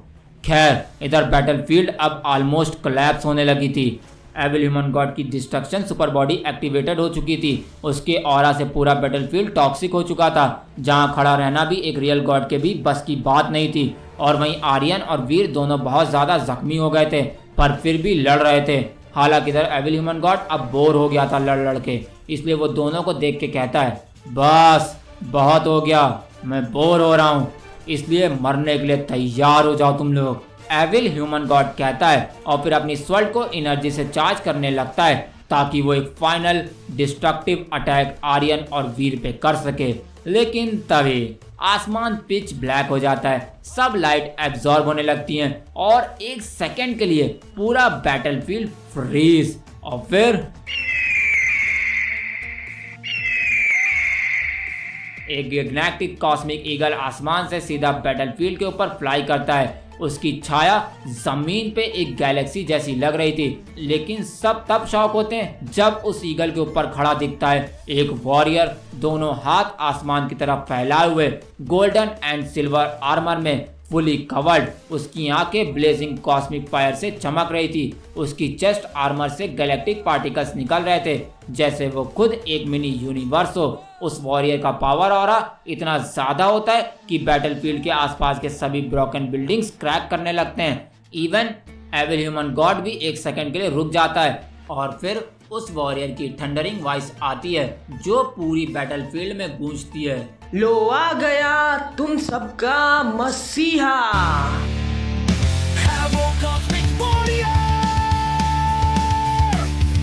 खैर, इधर बैटलफील्ड अब ऑलमोस्ट कोलैप्स होने लगी थी। एविल ह्यूमन गॉड की डिस्ट्रक्शन सुपर बॉडी एक्टिवेटेड हो चुकी थी। उसके ऑरा से पूरा बैटलफील्ड टॉक्सिक हो चुका था, जहां खड़ा रहना भी एक रियल गॉड के भी बस की बात नहीं थी। और वहीं आर्यन और वीर दोनों बहुत ज्यादा जख्मी हो गए थे, पर फिर भी लड़ रहे थे। हालांकि इधर एविल ह्यूमन गॉड अब बोर हो गया था लड़ लड़ के, इसलिए वो दोनों को देख के कहता है, बस बहुत हो गया, मैं बोर हो रहा हूँ, इसलिए मरने के लिए तैयार हो जाओ तुम लोग। एविल ह्यूमन गॉड कहता है और फिर अपनी स्वर्ड को एनर्जी से चार्ज करने लगता है। ताकि वो एक फाइनल डिस्ट्रक्टिव अटैक आर्यन और वीर पे कर सके। लेकिन तभी आसमान पिच ब्लैक हो जाता है, सब लाइट एब्जॉर्ब होने लगती हैं और एक सेकंड के लिए पूरा बैटलफील्ड फ्रीज। और फिर एक गिगनैक्टिक कॉस्मिक ईगल आसमान से सीधा बैटलफील्ड के ऊपर फ्लाई करता है। उसकी छाया जमीन पे एक गैलेक्सी जैसी लग रही थी, लेकिन सब तब शॉक होते हैं जब उस ईगल के ऊपर खड़ा दिखता है एक वॉरियर, दोनों हाथ आसमान की तरफ फैलाए हुए, गोल्डन एंड सिल्वर आर्मर में फुली कवर्ड। उसकी आंखें ब्लेजिंग कॉस्मिक फायर से चमक रही थी। उसकी चेस्ट आर्मर से गैलेक्टिक पार्टिकल्स निकल रहे थे, जैसे वो खुद एक मिनी यूनिवर्स हो। उस वॉरियर का पावर ऑरा इतना ज्यादा होता है कि बैटलफील्ड के आसपास के सभी ब्रोकन बिल्डिंग्स क्रैक करने लगते हैं। इवन एविल ह्यूमन गॉड भी एक सेकंड के लिए रुक जाता है और फिर उस वॉरियर की थंडरिंग वॉइस आती है जो पूरी बैटलफील्ड में गूंजती है। लो आ गया तुम सबका मसीहा।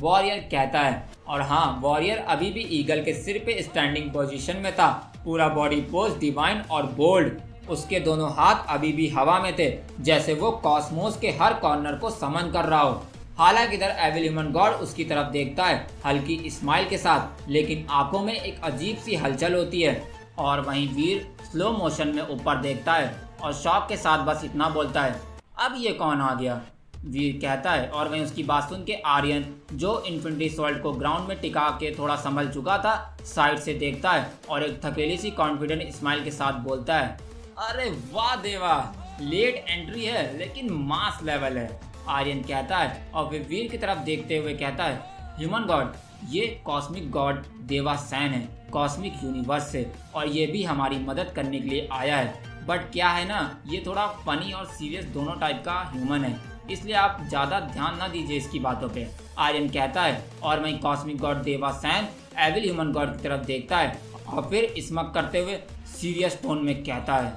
वॉरियर कहता है, और हाँ, वॉरियर अभी भी ईगल के सिर पे स्टैंडिंग पोजीशन में था, पूरा बॉडी पोज डिवाइन और बोल्ड। उसके दोनों हाथ अभी भी हवा में थे, जैसे वो कॉस्मोस के हर कॉर्नर को समन कर रहा हो। हालांकि इधर एविल ह्यूमन गॉड उसकी तरफ देखता है हल्की स्माइल के साथ, लेकिन आंखों में एक अजीब सी हलचल होती है। और वहीं वीर स्लो मोशन में ऊपर देखता है और शॉक के साथ बस इतना बोलता है, अब ये कौन आ गया? वीर कहता है, और वहीं उसकी बात सुन के आर्यन, जो इन्फिनिटी सॉल्ट को ग्राउंड में टिका के थोड़ा संभल चुका था, साइड से देखता है और एक थकेली सी कॉन्फिडेंट स्माइल के साथ बोलता है, अरे वाह देवा, लेट एंट्री है लेकिन मास लेवल है। आर्यन कहता है और फिर वीर की तरफ देखते हुए कहता है, ह्यूमन गॉड, ये कॉस्मिक गॉड देवा सैन है, कॉस्मिक यूनिवर्स से, और ये भी हमारी मदद करने के लिए आया है। बट क्या है ना, ये थोड़ा फनी और सीरियस दोनों टाइप का ह्यूमन है, इसलिए आप ज़्यादा ध्यान ना दीजिए इसकी बातों पे। आर्यन कहता है और वहीं कॉस्मिक गॉड देवा सैन एविल ह्यूमन गॉड की तरफ देखता है और फिर स्मक करते हुए सीरियस टोन में कहता है,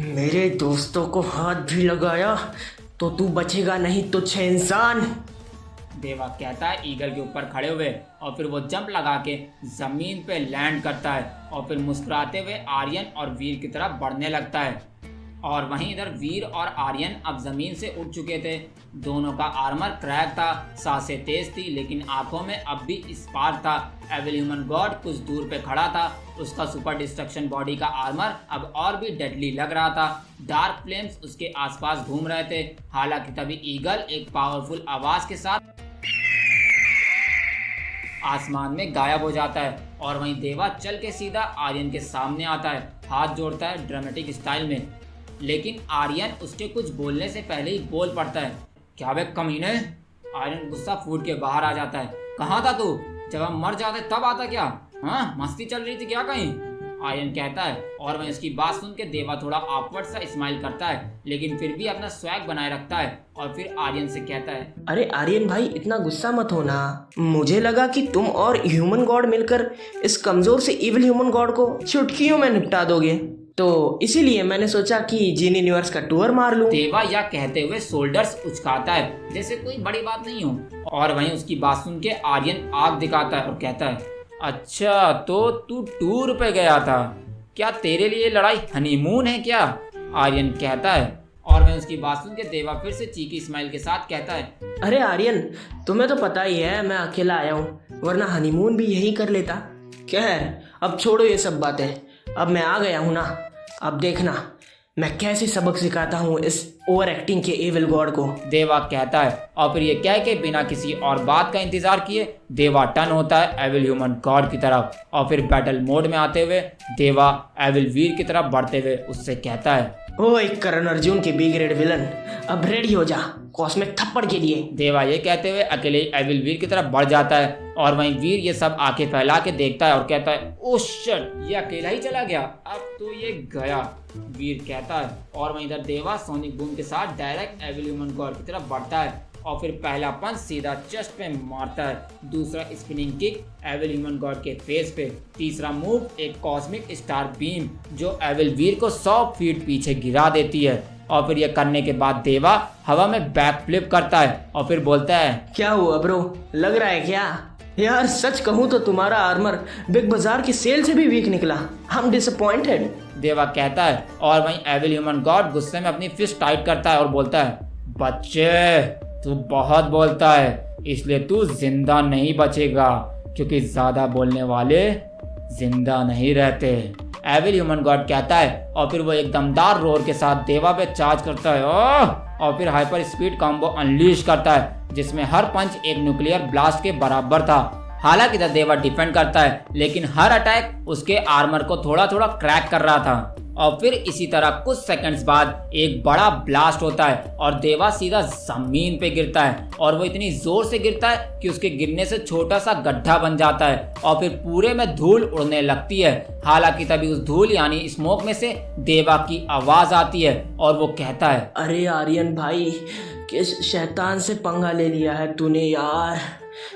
मेरे दोस्तों को हाथ भी लगाया तो तू बचेगा नहीं तुझे इंसान। देवा कहता है ईगल के ऊपर खड़े हुए, और फिर वो जंप लगा के जमीन पे लैंड करता है और फिर मुस्कुराते हुए आर्यन और वीर की तरफ बढ़ने लगता है। और वहीं इधर वीर और आर्यन अब जमीन से उठ चुके थे। दोनों का आर्मर क्रैक था, सांसें तेज थी, लेकिन आंखों में अब भी स्पार्क था। एविल ह्यूमन गॉड कुछ दूर पे खड़ा था, उसका सुपर डिस्ट्रक्शन बॉडी का आर्मर अब और भी डेडली लग रहा था। डार्क फ्लेम्स उसके आसपास घूम रहे थे। हालांकि तभी ईगल एक पावरफुल आवाज के साथ आसमान में गायब हो जाता है और वहीं देवा चल के सीधा आर्यन के सामने आता है, हाथ जोड़ता है ड्रामेटिक स्टाइल में। लेकिन आर्यन उसके कुछ बोलने से पहले ही बोल पड़ता है, क्या वे कमीने? आर्यन गुस्सा फूट के बाहर आ जाता है, कहाँ था तू? जब हम मर जाते तब आता क्या? हाँ, मस्ती चल रही थी क्या कहीं? आर्यन कहता है, और वहीं उसकी बात सुन के देवा थोड़ा ऑकवर्ड सा स्माइल करता है, लेकिन फिर भी अपना स्वैग बनाए रखता है और फिर आर्यन से कहता है, अरे आर्यन भाई, इतना गुस्सा मत होना। मुझे लगा कि तुम और ह्यूमन गॉड मिलकर इस कमजोर से इविल ह्यूमन गॉड को चुटकियों में निपटा दोगे, तो इसीलिए मैंने सोचा कि जीन यूनिवर्स का टूर मार लूं। देवा यह कहते हुए शोल्डर्स उचकाता है जैसे कोई बड़ी बात नहीं हो। और वहीं उसकी बात सुन के आर्यन आग दिखाता है और कहता है, अच्छा तो तू टूर पे गया था क्या? तेरे लिए लड़ाई हनीमून है क्या? आर्यन कहता है, और वहीं उसकी बात सुन के देवा फिर से चीकी स्माइल के साथ कहता है, अरे आर्यन, तुम्हें तो पता ही है मैं अकेला आया हूँ, वरना हनीमून भी यही कर लेता। खैर अब छोड़ो ये सब बातें, अब मैं आ गया हूँ ना, अब देखना मैं कैसे सबक सिखाता हूँ इस ओवर एक्टिंग के एविल गॉड को। देवा कहता है, और फिर ये कह के बिना किसी और बात का इंतजार किए देवा टर्न होता है एविल ह्यूमन गॉड की तरफ, और फिर बैटल मोड में आते हुए देवा एविल वीर की तरफ बढ़ते हुए उससे कहता है, ओए करण अर्जुन के बी ग्रेड विलन, अब रेडी हो जा कॉस्मिक थप्पड़ के लिए। देवा ये कहते हुए अकेले एविल वीर की तरफ बढ़ जाता है, और वहीं वीर ये सब आंखें फैला के देखता है और कहता है, ओह शिट, ये अकेला ही चला गया, अब तो ये गया। वीर कहता है, और वहीं इधर देवा सोनिक बूम के साथ डायरेक्ट एविल ह्यूमन गॉड की तरफ बढ़ता है और फिर पहला पंच सीधा चेस्ट पे मारता है, दूसरा spinning kick evil human god के फेस पे, तीसरा मूव एक कॉस्मिक स्टार बीम जो एविल वीर को 100 फीट पीछे गिरा देती है। और फिर ये करने के बाद देवा हवा में बैक फ्लिप करता है और फिर बोलता है, क्या हुआ ब्रो, लग रहा है क्या? यार सच कहूँ तो तुम्हारा आर्मर बिग बाजार की सेल से भी वीक निकला। I am disappointed. देवा कहता है और वहीं एविल ह्यूमन गॉड गुस्से में अपनी फिस्ट टाइट करता है और बोलता है, बच्चे तू बहुत बोलता है, इसलिए तू जिंदा नहीं बचेगा, क्योंकि ज्यादा बोलने वाले जिंदा नहीं रहते। एविल ह्यूमन गॉड कहता है और फिर वो एक दमदार रोर के साथ देवा पे चार्ज करता है और फिर हाइपर स्पीड कॉम्बो अनलीश करता है, जिसमें हर पंच एक न्यूक्लियर ब्लास्ट के बराबर था। हालांकि देवा डिफेंड करता है, लेकिन हर अटैक उसके आर्मर को थोड़ा थोड़ा क्रैक कर रहा था। और फिर इसी तरह कुछ सेकंड्स बाद एक बड़ा ब्लास्ट होता है और देवा सीधा जमीन पे गिरता है, और वो इतनी जोर से गिरता है कि उसके गिरने से छोटा सा गड्ढा बन जाता है और फिर पूरे में धूल उड़ने लगती है। हालांकि तभी उस धूल यानी स्मोक में से देवा की आवाज आती है और वो कहता है, अरे आर्यन भाई, किस शैतान से पंगा ले लिया है तूने यार,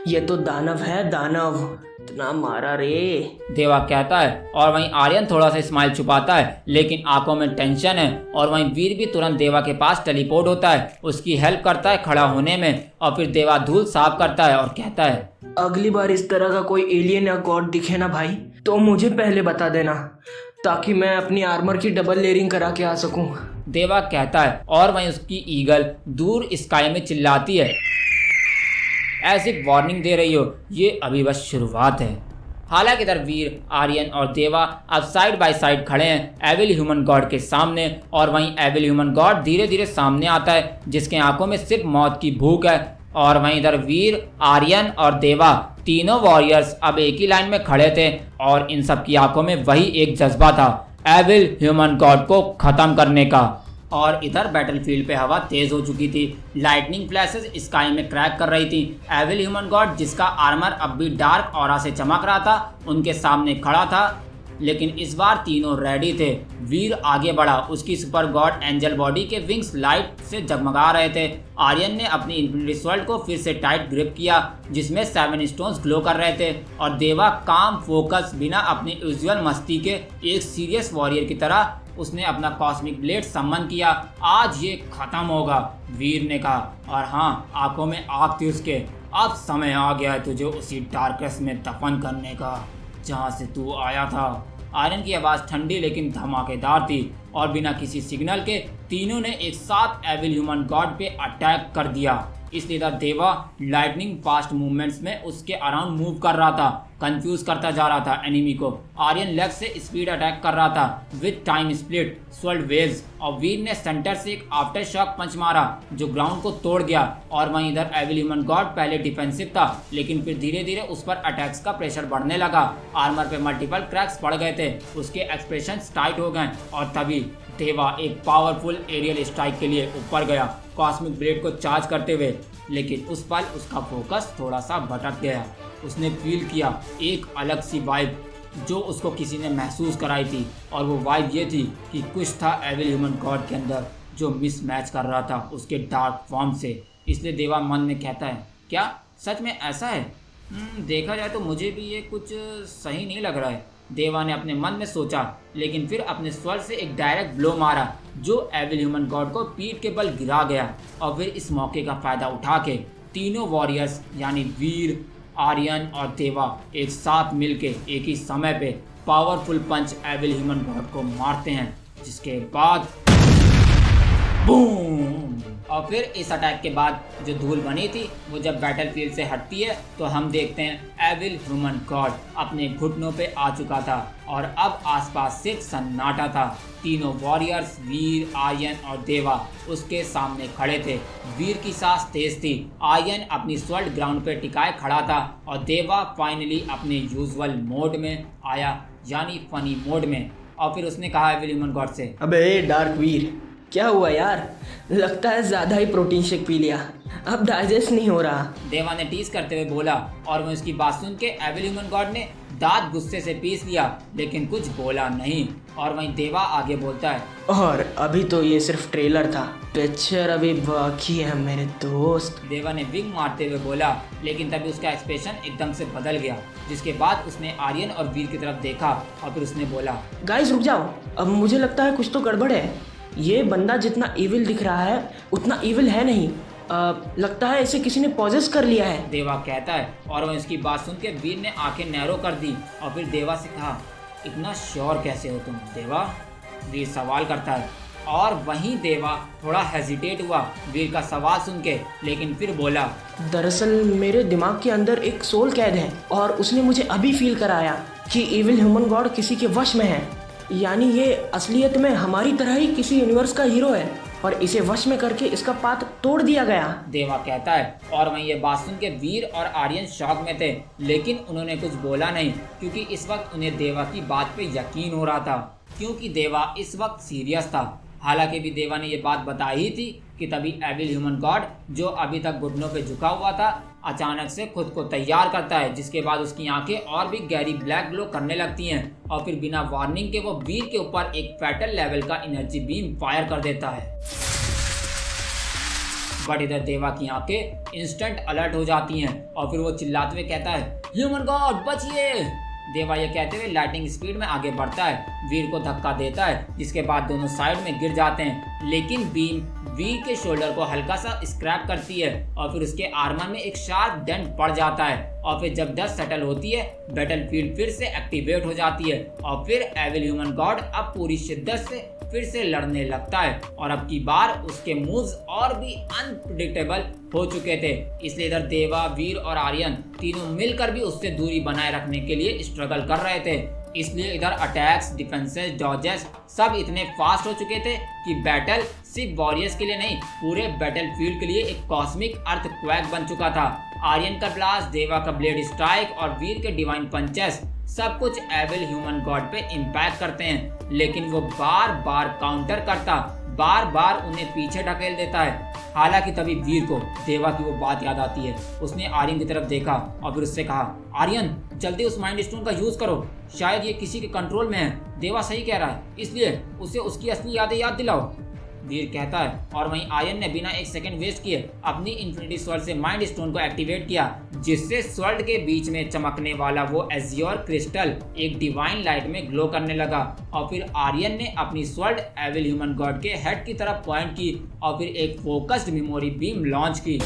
ये तो दानव है, दानव, इतना मारा रे। देवा कहता है और वहीं आर्यन थोड़ा सा स्माइल छुपाता है, लेकिन आंखों में टेंशन है। और वहीं वीर भी तुरंत देवा के पास टेलीपोर्ट होता है, उसकी हेल्प करता है खड़ा होने में, और फिर देवा धूल साफ करता है और कहता है, अगली बार इस तरह का कोई एलियन या गॉड दिखे ना भाई, तो मुझे पहले बता देना, ताकि मैं अपनी आर्मर की डबल लेयरिंग करा के आ सकूं। देवा कहता है और वहीं उसकी ईगल दूर स्काई में चिल्लाती है, ऐसी वार्निंग दे रही हो, ये अभी बस शुरुआत है। हालांकि इधर वीर, आर्यन और देवा अब साइड बाय साइड खड़े हैं एविल ह्यूमन गॉड के सामने, और वहीं एविल ह्यूमन गॉड धीरे धीरे सामने आता है, जिसके आंखों में सिर्फ मौत की भूख है। और वहीं इधर वीर, आर्यन और देवा तीनों वॉरियर्स अब एक ही लाइन में खड़े थे, और इन सब की आंखों में वही एक जज्बा था, एविल ह्यूमन गॉड को खत्म करने का। और इधर बैटलफील्ड पे हवा तेज हो चुकी थी, लाइटनिंग फ्लैशेस स्काई में क्रैक कर रही थी। एविल ह्यूमन गॉड, जिसका आर्मर अब भी डार्क ऑरा से चमक रहा था, उनके सामने खड़ा था, लेकिन इस बार तीनों रेडी थे। वीर आगे बढ़ा, उसकी सुपर गॉड एंजल बॉडी के विंग्स लाइट से जगमगा रहे थे। आर्यन ने अपनी इन्फिनिटी स्वॉर्ड को फिर से टाइट ग्रिप किया, जिसमें 7 स्टोन्स ग्लो कर रहे थे, और देवा काम फोकस बिना अपनी यूजुअल मस्ती के एक सीरियस वॉरियर की तरह उसने अपना कॉस्मिक ब्लेड सम्मन किया। आज ये खत्म होगा, वीर ने कहा, और हाँ, आंखों में आग थी उसके। अब समय आ गया है तुझे उसी डार्कनेस में दफन करने का जहाँ से तू आया था। आर्यन की आवाज़ ठंडी लेकिन धमाकेदार थी, और बिना किसी सिग्नल के तीनों ने एक साथ एविल ह्यूमन गॉड पे अटैक कर दिया। इसलिए इधर देवा लाइटनिंग फास्ट मूवमेंट्स में उसके अराउंड मूव कर रहा था, कंफ्यूज करता जा रहा था एनिमी को। आर्यन लेफ्ट से स्पीड अटैक कर रहा था with time split sword waves, और वीर ने सेंटर से एक आफ्टर शॉक पंच मारा जो ग्राउंड को तोड़ गया। और वहीं इधर एविल ह्यूमन गॉड पहले डिफेंसिव था, लेकिन फिर धीरे धीरे उस पर अटैक्स का प्रेशर बढ़ने लगा। आर्मर पे मल्टीपल क्रैक्स पड़ गए थे, उसके एक्सप्रेशंस टाइट हो गए, और तभी देवा एक पावरफुल एरियल स्ट्राइक के लिए ऊपर गया कॉस्मिक ब्लेड को चार्ज करते हुए। लेकिन उस पल उसका फोकस थोड़ा सा भटक गया। उसने फील किया एक अलग सी वाइब जो उसको किसी ने महसूस कराई थी, और वो वाइब ये थी कि कुछ था एविल ह्यूमन गॉड के अंदर जो मिसमैच कर रहा था उसके डार्क फॉर्म से। इसलिए देवा मन में कहता है, क्या सच में ऐसा है? देखा जाए तो मुझे भी ये कुछ सही नहीं लग रहा है। देवा ने अपने मन में सोचा, लेकिन फिर अपने स्वर से एक डायरेक्ट ब्लो मारा जो एविल ह्यूमन गॉड को पीठ के बल गिरा गया। और फिर इस मौके का फायदा उठा के तीनों वॉरियर्स यानी वीर, आर्यन और देवा एक साथ मिलके एक ही समय पे पावरफुल पंच एविल ह्यूमन गॉड को मारते हैं, जिसके बाद बूम। और फिर इस अटैक के बाद जो धूल बनी थी वो जब बैटलफील्ड से हटती है तो हम देखते हैं एविल ह्यूमन गॉड अपने घुटनों पे आ चुका था, और अब आसपास सिर्फ सन्नाटा था। तीनों वॉरियर्स वीर, आर्यन और देवा उसके सामने खड़े थे। वीर की सांस तेज थी, आर्यन अपनी स्वर्ड ग्राउंड पे टिकाए खड़ा था, और देवा फाइनली अपने यूजुअल मोड में आया, यानी फनी मोड में। और फिर उसने कहा एविल ह्यूमन गॉड से, अबे डार्क वीर, क्या हुआ यार? लगता है ज़्यादा ही प्रोटीन शेक पी लिया, अब डाइजेस्ट नहीं हो रहा। देवा ने टीज करते हुए बोला, और वो उसकी बात सुन के एविल ह्यूमन गॉड ने दांत गुस्से से पीस लिया, लेकिन कुछ बोला नहीं। और वहीं देवा आगे बोलता है, और अभी तो ये सिर्फ ट्रेलर था, पिक्चर अभी बाकी है मेरे दोस्त। देवा ने विंग मारते हुए बोला, लेकिन तभी उसका एक्सप्रेशन एकदम से बदल गया, जिसके बाद उसने आर्यन और वीर की तरफ देखा, और फिर उसने बोला, गाइस रुक जाओ, अब मुझे लगता है कुछ तो गड़बड़ है। ये बंदा जितना इविल दिख रहा है उतना इविल है नहीं। लगता है इसे किसी ने पॉजेस कर लिया है। देवा कहता है और वह इसकी बात सुन के वीर ने आंखें नैरो कर दी और फिर देवा से कहा, इतना श्योर कैसे हो तुम देवा? वीर सवाल करता है और वहीं देवा थोड़ा हेजिटेट हुआ वीर का सवाल सुन के, लेकिन फिर बोला, दरअसल मेरे दिमाग के अंदर एक सोल कैद है और उसने मुझे अभी फील कराया कि इविल ह्यूमन गॉड किसी के वश में है। यानी ये असलियत में हमारी तरह ही किसी यूनिवर्स का हीरो है और इसे वश में करके इसका पाथ तोड़ दिया गया। देवा कहता है और वहीं ये बात सुन के वीर और आर्यन शॉक में थे, लेकिन उन्होंने कुछ बोला नहीं क्योंकि इस वक्त उन्हें देवा की बात पे यकीन हो रहा था, क्योंकि देवा इस वक्त सीरियस था। हालांकि भी देवा ने ये बात बताई ही थी कि तभी एविल ह्यूमन गॉड, जो अभी तक घुटनों पे झुका हुआ था, अचानक से खुद को तैयार करता है, जिसके बाद उसकी आंखें और भी गहरी ब्लैक ग्लो करने लगती हैं और फिर बिना वार्निंग के वो वीर के ऊपर एक फैटल लेवल का एनर्जी बीम फायर कर देता है। बट इधर देवा की आंखें इंस्टेंट अलर्ट हो जाती हैं और फिर वो चिल्लाते हुए कहता है, ह्यूमन गॉड बचिए। देवा ये कहते हुए लाइटिंग स्पीड में आगे बढ़ता है, वीर को धक्का देता है, जिसके बाद दोनों साइड में गिर जाते हैं, लेकिन बीम वीर के शोल्डर को हल्का सा स्क्रैप करती है और फिर उसके आर्मर में एक शार्प डेंट पड़ जाता है। और फिर जब डस्ट सेटल होती है, बैटलफील्ड फिर से एक्टिवेट हो जाती है और फिर एविल ह्यूमन गॉड अब पूरी शिद्दत से फिर से लड़ने लगता है और अब की बार उसके मूव्स और भी अनप्रेडिक्टेबल हो चुके थे। इसलिए इधर देवा, वीर और आर्यन तीनों मिलकर भी उससे दूरी बनाए रखने के लिए स्ट्रगल कर रहे थे। इसलिए इधर अटैक्स, डिफेंसेस, डॉजेस सब इतने फास्ट हो चुके थे कि बैटल सिर्फ वॉरियर्स के लिए नहीं, पूरे बैटलफील्ड के लिए एक कॉस्मिक अर्थक्वेक बन चुका था। आर्यन का ब्लास्ट, देवा का ब्लेड स्ट्राइक और वीर के डिवाइन पंचेस सब कुछ एविल ह्यूमन गॉड पे इम्पैक्ट करते हैं, लेकिन वो बार बार काउंटर करता, बार बार उन्हें पीछे ढकेल देता है। हालांकि तभी वीर को देवा की वो बात याद आती है। उसने आर्यन की तरफ देखा और फिर उससे कहा, आर्यन जल्दी उस माइंड स्टोन का यूज करो, शायद ये किसी के कंट्रोल में है। देवा सही कह रहा है, इसलिए उसे उसकी असली यादें याद दिलाओ, वीर कहता है। और वहीं आर्यन ने बिना एक सेकंड वेस्ट किए अपनी इन्फिनिटी स्वर्ड से माइंड स्टोन को एक्टिवेट किया, जिससे स्वर्ड के बीच में चमकने वाला वो एज़्योर क्रिस्टल एक डिवाइन लाइट में ग्लो करने लगा। और फिर आर्यन ने अपनी स्वर्ड एविल ह्यूमन गॉड के हेड की तरफ पॉइंट की और फिर एक फोकस्ड मेमोरी बीम लॉन्च की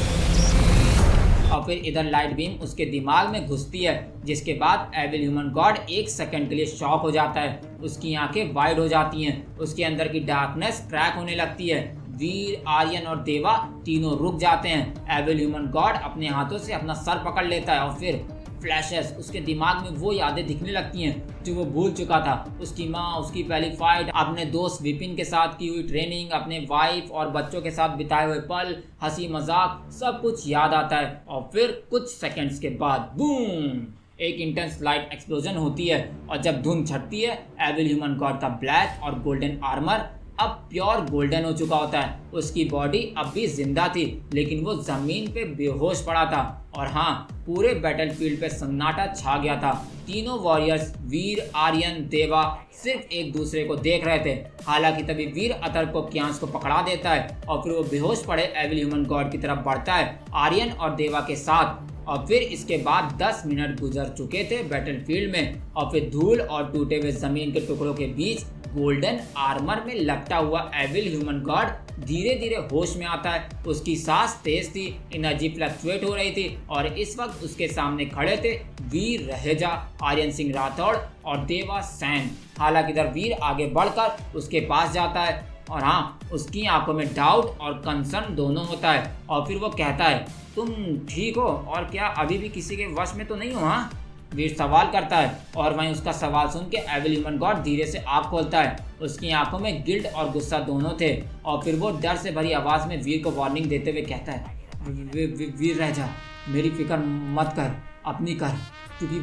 और फिर इधर लाइट बीम उसके दिमाग में घुसती है, जिसके बाद एविल ह्यूमन गॉड एक सेकंड के लिए शॉक हो जाता है। उसकी आंखें वाइड हो जाती हैं, उसके अंदर की डार्कनेस क्रैक होने लगती है। वीर, आर्यन और देवा तीनों रुक जाते हैं। एविल ह्यूमन गॉड अपने हाथों से अपना सर पकड़ लेता है और फिर फ्लैशेस उसके दिमाग में वो यादें दिखने लगती हैं जो वो भूल चुका था। उसकी माँ, उसकी पहली फाइट, अपने दोस्त विपिन के साथ की हुई ट्रेनिंग, अपने वाइफ और बच्चों के साथ बिताए हुए पल, हंसी मजाक, सब कुछ याद आता है। और फिर कुछ सेकंड्स के बाद बूम, एक इंटेंस लाइट एक्सप्लोजन होती है और जब धुंध छटती है, एविल ह्यूमन गॉड का ब्लैक और गोल्डन आर्मर अब प्योर गोल्डन हो चुका होता है। उसकी बॉडी अब भी जिंदा थी, लेकिन वो जमीन पे बेहोश पड़ा था। और हाँ, पूरे बैटलफील्ड पे सन्नाटा छा गया था। तीनों वॉरियर्स, वीर, आर्यन, देवा सिर्फ एक दूसरे को देख रहे थे। हालांकि तभी वीर अतर को क्यांस को पकड़ा देता है और फिर वो बेहोश पड़े एविल ह्यूमन गॉड की तरफ बढ़ता है आर्यन और देवा के साथ। और फिर इसके बाद 10 मिनट गुजर चुके थे बैटलफील्ड में और फिर धूल और टूटे हुए जमीन के टुकड़ों के बीच गोल्डन आर्मर में लपटा हुआ एविल ह्यूमन गॉड धीरे धीरे होश में आता है। उसकी सांस तेज थी, एनर्जी फ्लक्चुएट हो रही थी और इस वक्त उसके सामने खड़े थे वीर रहेजा, आर्यन सिंह राठौड़ और देवा सैन। हालांकि इधर वीर आगे बढ़कर उसके पास जाता है और हाँ, उसकी आंखों में डाउट और कंसर्न दोनों होता है और फिर वो कहता है, तुम ठीक हो और क्या अभी भी किसी के वश में तो नहीं हो? हाँ, वीर सवाल करता है और वहीं उसका सवाल सुन के एविल ह्यूमन गॉड धीरे से आँख खोलता है। उसकी आंखों में गिल्ट और गुस्सा दोनों थे और फिर वो डर से भरी आवाज़ में वीर को वार्निंग देते हुए कहता है, वीर रह जा, मेरी फिक्र मत कर, अपनी कर, क्योंकि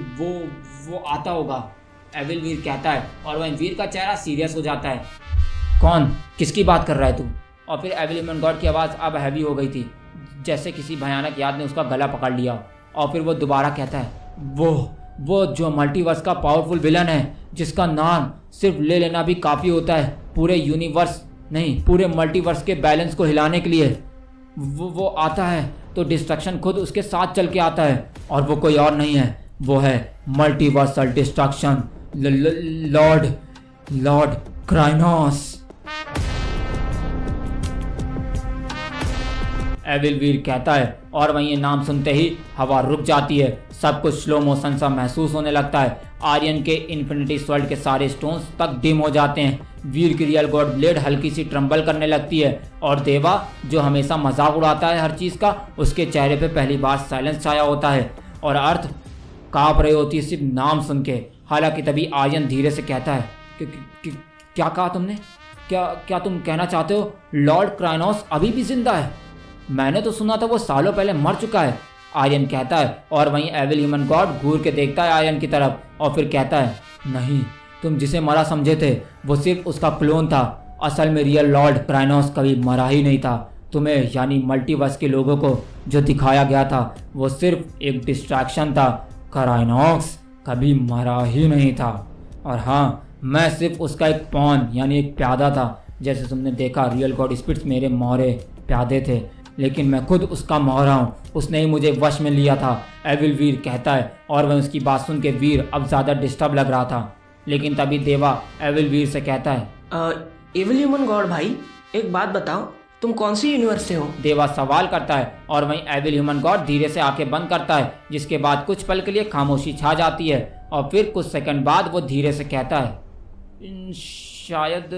वो आता होगा। एविल वीर कहता है और वहीं वीर का चेहरा सीरियस हो जाता है। कौन? किसकी बात कर रहा है तू? और फिर एविल ह्यूमन गॉड की आवाज़ अब हैवी हो गई थी, जैसे किसी भयानक याद ने उसका गला पकड़ लिया। और फिर वो दोबारा कहता है, वो जो मल्टीवर्स का पावरफुल विलन है, जिसका नाम सिर्फ ले लेना भी काफ़ी होता है पूरे यूनिवर्स नहीं, पूरे मल्टीवर्स के बैलेंस को हिलाने के लिए। वो आता है तो डिस्ट्रक्शन खुद उसके साथ चल के आता है और वो कोई और नहीं है, वो है multiversal destruction, Lord क्राइनोस। Evil Veer कहता है और वहीं ये नाम सुनते ही हवा रुक जाती है। सब कुछ स्लो मोशन सा महसूस होने लगता है। आर्यन के इन्फिनिटी स्वॉर्ड के सारे स्टोन्स तक डिम हो जाते हैं। वीर की रियल गॉड ब्लेड हल्की सी ट्रम्बल करने लगती है और देवा जो हमेशा मजाक उड़ाता है हर चीज़ का, उसके चेहरे पे पहली बार साइलेंस छाया होता है और अर्थ काँप रही होती है सिर्फ नाम सुन के। हालांकि तभी आर्यन धीरे से कहता है कि क्या कहा तुमने? क्या तुम कहना चाहते हो लॉर्ड क्राइनोस अभी भी जिंदा है? मैंने तो सुना था वो सालों पहले मर चुका है, आर्यन कहता है और वहीं एविल ह्यूमन गॉड घूर के देखता है आर्यन की तरफ और फिर कहता है, नहीं, तुम जिसे मरा समझे थे वो सिर्फ उसका क्लोन था। असल में रियल लॉर्ड क्राइनोस कभी मरा ही नहीं था। तुम्हें यानी मल्टीवर्स के लोगों को जो दिखाया गया था वो सिर्फ एक डिस्ट्रैक्शन था। क्राइनोस कभी मरा ही नहीं था। और हाँ, मैं सिर्फ उसका एक पॉन यानी एक प्यादा था। जैसे तुमने देखा रियल गॉड स्पिरिट्स मेरे मोहरे प्यादे थे, लेकिन मैं खुद उसका मोहरा हूँ। उसने ही मुझे वश में लिया था, एविल वीर कहता है और वह उसकी बात सुन के वीर अब ज़्यादा डिस्टर्ब लग रहा था। लेकिन तभी देवा एविल वीर से कहता है, एविल ह्यूमन गॉड भाई, एक बात बताओ, तुम कौन सी यूनिवर्स से हो? देवा सवाल करता है और वहीं एविल ह्यूमन गॉड धीरे से आंखें बंद करता है, जिसके बाद कुछ पल के लिए खामोशी छा जाती है और फिर कुछ सेकंड बाद वो धीरे से कहता है, शायद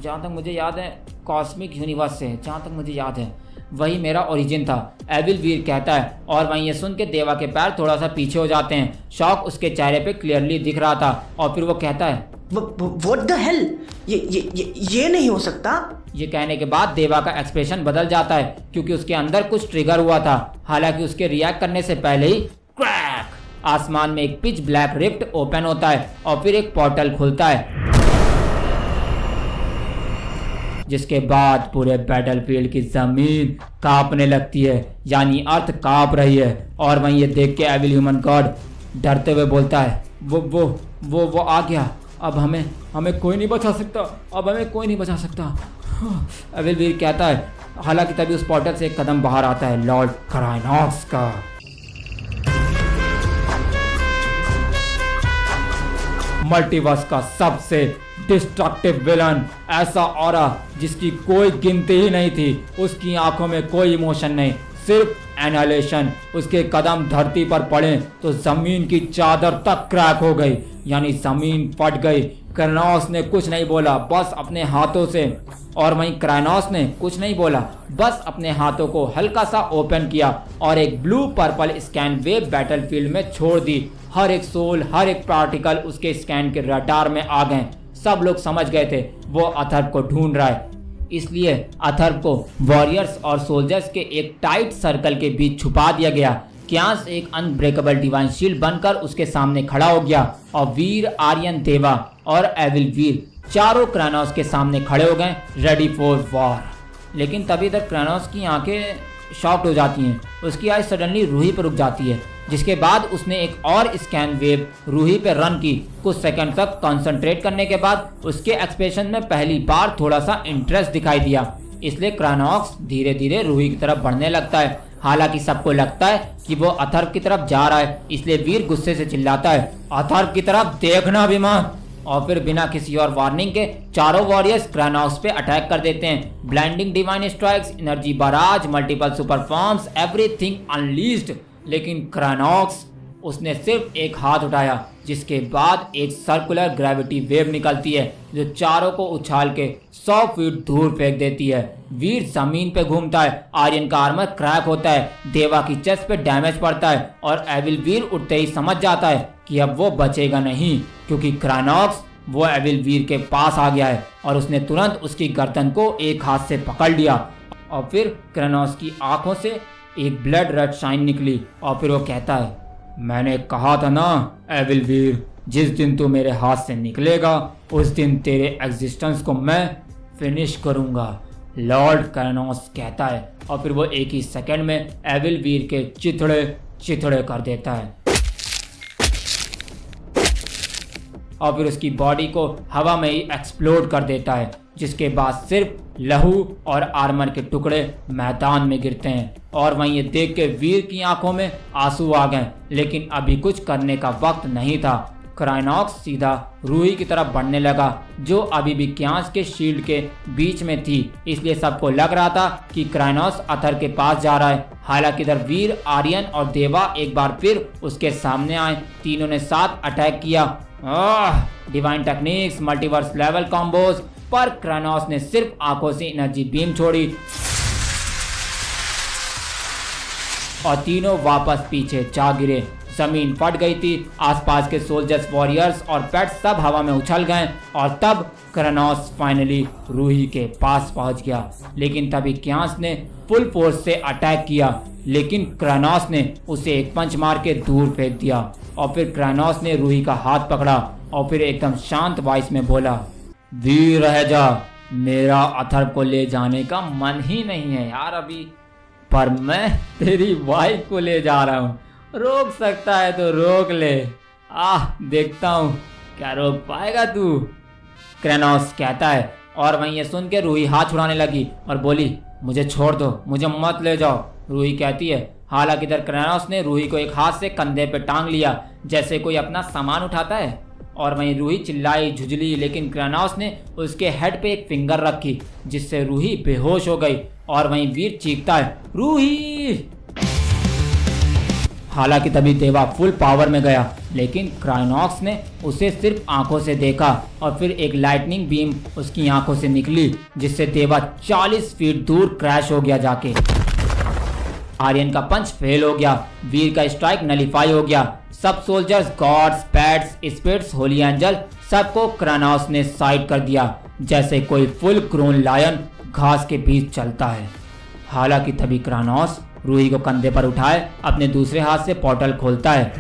जहाँ तक मुझे याद है कॉस्मिक यूनिवर्स से, जहाँ तक मुझे याद है वही मेरा ओरिजिन था, एविल वीर कहता है और वहीं ये सुन के देवा के पैर थोड़ा सा पीछे हो जाते हैं। शॉक उसके चेहरे पे क्लियरली दिख रहा था और फिर वो कहता है, व्हाट द हेल, ये नहीं हो सकता। ये कहने के बाद देवा का एक्सप्रेशन बदल जाता है क्योंकि उसके अंदर कुछ ट्रिगर हुआ था। हालांकि उसके रिएक्ट करने से पहले ही क्रैक, आसमान में एक पिच ब्लैक रिफ्ट ओपन होता है और फिर एक पोर्टल खुलता है, जिसके बाद पूरे बैटलफील्ड की जमीन कांपने लगती है, यानी अर्थ कांप रही है। और वहीं ये देख के एविल ह्यूमन गॉड डरते हुए बोलता है, वो आ गया, अब हमें कोई नहीं बचा सकता, अब हमें कोई नहीं बचा सकता, एविल वीर कहता है। हालांकि तभी उस पोर्टल से एक कदम बाहर आता है लॉर्ड क्राइनोस का। मल्टीवर्स का सबसे डिस्ट्रक्टिव विलन, ऐसा ऑरा जिसकी कोई गिनती ही नहीं थी। उसकी आंखों में कोई इमोशन नहीं, सिर्फ एनालेशन। उसके कदम धरती पर पड़े तो जमीन की चादर तक क्रैक हो गई, यानी जमीन फट गई। क्राइनोस ने कुछ नहीं बोला, बस अपने हाथों से, और वहीं क्राइनोस ने कुछ नहीं बोला, बस अपने हाथों को हल्का सा ओपन किया और एक blue purple scan wave battlefield में छोड़ दी। हर एक सोल, हर एक पार्टिकल उसके स्कैन के रडार में आ गए। सब लोग समझ गए थे वो अथर्व को ढूंढ रहा है, इसलिए अथर्व को वॉरियर्स और सोल्जर्स के एक टाइट सर्कल के बीच छुपा दिया गया। क्यांस एक अनब्रेकेबल डिवाइन शील्ड बनकर उसके सामने खड़ा हो गया और वीर, आर्यन, देवा और एविल वीर चारों क्राइनोस के सामने खड़े हो गए, रेडी फॉर वॉर। लेकिन तभी तक क्राइनोस की आंखें शॉक्ड हो जाती हैं। उसकी आइज सडनली रूही पर रुक जाती है, जिसके बाद उसने एक और स्कैन वेव रूही पे रन की। कुछ सेकंड तक कंसंट्रेट करने के बाद उसके एक्सप्रेशन में पहली बार थोड़ा सा इंटरेस्ट दिखाई दिया, इसलिए क्राइनोस धीरे धीरे रूही की तरफ बढ़ने लगता है। हालांकि सबको लगता है कि वो अथर्व की तरफ जा रहा है, इसलिए वीर गुस्से से चिल्लाता है, अथर्व की तरफ देखना भी मत। और फिर बिना किसी और वार्निंग के चारों वॉरियर्स क्राइनोस पे अटैक कर देते हैं। Blinding divine strikes, energy barrage, multiple super forms, everything unleashed. लेकिन क्राइनोस, उसने सिर्फ एक हाथ उठाया, जिसके बाद एक सर्कुलर ग्रेविटी वेव निकलती है जो चारों को उछाल के 100 फीट दूर फेंक देती है। वीर जमीन पे घूमता है, आर्यन का आर्मर क्रैक होता है, देवा की चेस्ट पे डैमेज पड़ता है और एविल वीर उठते ही समझ जाता है कि अब वो बचेगा नहीं, क्योंकि क्राइनोस वो एविल वीर के पास आ गया है और उसने तुरंत उसकी गर्दन को एक हाथ से पकड़ लिया। और फिर क्राइनोस की आंखों से एक ब्लड रेड शाइन निकली और फिर वो कहता है, मैंने कहा था ना एविल वीर, जिस दिन तू मेरे हाथ से निकलेगा उस दिन तेरे एग्जिस्टेंस को मैं फिनिश करूंगा, लॉर्ड क्राइनोस कहता है। और फिर वो एक ही सेकंड में एविल वीर के चिथड़े चिथड़े कर देता है और फिर उसकी बॉडी को हवा में ही एक्सप्लोड कर देता है, जिसके बाद सिर्फ लहू और आर्मर के टुकड़े मैदान में गिरते हैं। और वहीं ये देख के वीर की आंखों में आंसू आ गए, लेकिन अभी कुछ करने का वक्त नहीं था। क्राइनॉक्स सीधा रूही की तरफ बढ़ने लगा, जो अभी भी क्यांस के शील्ड के बीच में थी। इसलिए सबको लग रहा था कि क्राइनॉक्स अथर के पास जा रहा है। हालांकि इधर वीर, आर्यन और देवा एक बार फिर उसके सामने आए। तीनों ने साथ अटैक किया। Divine techniques, multiverse level combos, पर क्राइनॉक्स ने सिर्फ आंखों से एनर्जी बीम छोड़ी और तीनों वापस पीछे जा गिरे। जमीन फट गई थी। आसपास के सोल्जर्स, वॉरियर्स और पेट्स सब हवा में उछल गए और तब क्राइनॉक्स फाइनली रूही के पास पहुंच गया। लेकिन तभी क्यांस ने फुल फोर्स से अटैक किया, लेकिन क्राइनॉक्स ने उसे एक पंच मार के दूर फेंक दिया। और फिर क्राइनॉक्स ने रूही का हाथ पकड़ा और फिर एकदम शांत वॉइस में बोला, वीर रह जा, मेरा अथर को ले जाने का मन ही नहीं है यार अभी, पर मैं तेरी वाइफ को ले जा रहा हूँ। रोक सकता है तो रोक ले। देखता हूँ क्या रोक पाएगा तू, क्राइनॉक्स कहता है। और वहीं ये सुन के रूही हाथ छुड़ाने लगी और बोली, मुझे छोड़ दो, मुझे मत ले जाओ। रूही कहती है। हालांकि इधर क्राइनॉक्स ने रूही को एक हाथ से कंधे पे टांग लिया, जैसे कोई अपना सामान उठाता है। और वहीं रूही चिल्लाई, झुंझली, लेकिन क्राइनॉक्स ने उसके हेड पे एक फिंगर रखी, जिससे रूही बेहोश हो गई। और वहीं वीर चीखता है, रूही। हालांकि तभी देवा फुल पावर में गया, लेकिन क्राइनॉक्स ने उसे सिर्फ आंखों से देखा और फिर एक लाइटनिंग बीम उसकी आंखों से निकली, जिससे देवा 40 फीट दूर क्रैश हो गया जाके। आर्यन का पंच फेल हो गया, वीर का स्ट्राइक नलीफाई हो गया। सब सोल्जर्स, गॉड्स, पैट्स, स्पिरिट्स, होली एंजल, सबको क्राइनॉक्स ने साइड कर दिया, जैसे कोई फुल ग्रोन लायन घास के बीच चलता है। हालांकि तभी क्राइनॉक्स रूही को कंधे पर उठाए अपने दूसरे हाथ से पोर्टल खोलता है।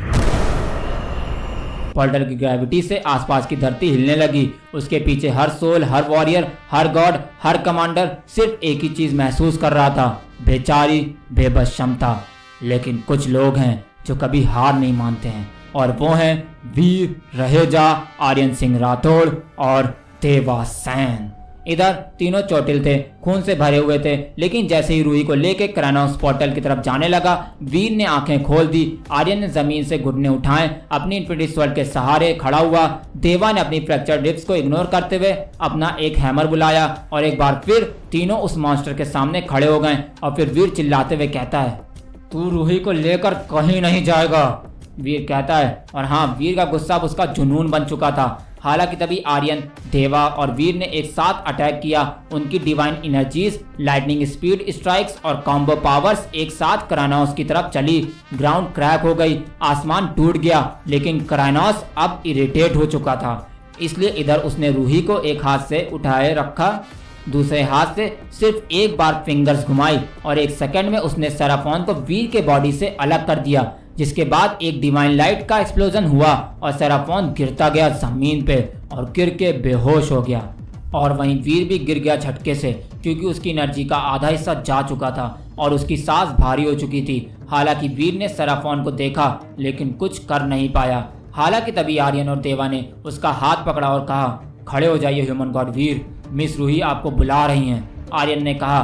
पोर्टल की ग्रेविटी से आसपास की धरती हिलने लगी। उसके पीछे हर सोल, हर वॉरियर, हर गॉड, हर कमांडर सिर्फ एक ही चीज महसूस कर रहा था, बेचारी बेबस क्षमता। लेकिन कुछ लोग हैं जो कभी हार नहीं मानते हैं, और वो हैं वीर रहेजा, आर्यन सिंह राठौड़ और देवा सैन। इधर तीनों चोटिल थे, खून से भरे हुए थे, लेकिन जैसे ही रूही को लेके क्राइनॉक्स पोर्टल की तरफ जाने लगा, वीर ने आंखें खोल दी। आर्यन ने जमीन से घुटने उठाए, अपनी इन्फिनिटी स्वॉर्ड के सहारे खड़ा हुआ। देवा ने अपनी फ्रैक्चर्ड रिब्स को इग्नोर करते हुए अपना एक हैमर बुलाया और एक बार फिर तीनों उस मॉन्स्टर के सामने खड़े हो गए। और फिर वीर चिल्लाते हुए कहता है, तू रूही को लेकर कहीं नहीं जाएगा। वीर कहता है, और हाँ, वीर का गुस्सा अब उसका जुनून बन चुका था। हालांकि तभी आर्यन, देवा और वीर ने एक साथ अटैक किया। उनकी divine energies, lightning speed strikes और कॉम्बो पावर्स एक साथ क्राइनॉक्स की तरफ चली। ग्राउंड क्रैक हो गई, आसमान टूट गया, लेकिन क्राइनॉक्स अब इरिटेट हो चुका था। इसलिए इधर उसने रूही को एक हाथ से उठाए रखा, दूसरे हाथ से सिर्फ एक बार फिंगर्स घुमाई और एक सेकंड में उसने सेराफोन को वीर के बॉडी से अलग कर दिया, जिसके बाद एक डिवाइन लाइट का एक्सप्लोजन हुआ और सेराफोन गिरता गया जमीन पे और गिर के बेहोश हो गया। और वहीं वीर भी गिर गया झटके से, क्योंकि उसकी एनर्जी का आधा हिस्सा जा चुका था और उसकी सांस भारी हो चुकी थी। हालांकि वीर ने सेराफोन को देखा, लेकिन कुछ कर नहीं पाया। हालांकि तभी आर्यन और देवा ने उसका हाथ पकड़ा और कहा, खड़े हो जाइए ह्यूमन गॉड वीर, मिस रूही आपको बुला रही हैं। आर्यन ने कहा,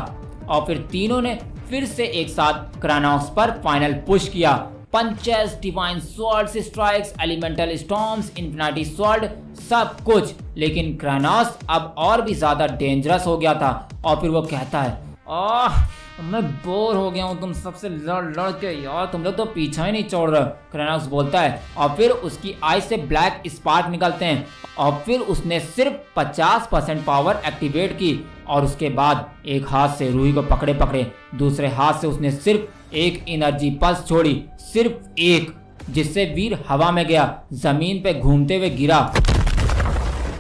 और फिर तीनों ने फिर से एक साथ क्राइनॉक्स पर फाइनल पुश किया। Punches, divine swords, strikes, elemental storms, infinity sword, सब कुछ। लेकिन क्राइनॉक्स अब और भी ज्यादा डेंजरस हो गया था। और फिर वो कहता है, मैं बोर हो गया हूँ तुम सबसे लड़ लड़ के यार, तुम लोग तो पीछा ही नहीं छोड़ रहे। क्राइनॉक्स बोलता है और फिर उसकी आई से ब्लैक स्पार्क निकलते हैं और फिर उसने सिर्फ 50% पावर एक्टिवेट की और उसके बाद एक हाथ से रूही को पकड़े पकड़े दूसरे हाथ से उसने सिर्फ एक एनर्जी पल्स छोड़ी, सिर्फ एक, जिससे वीर हवा में गया, जमीन पे घूमते हुए गिरा।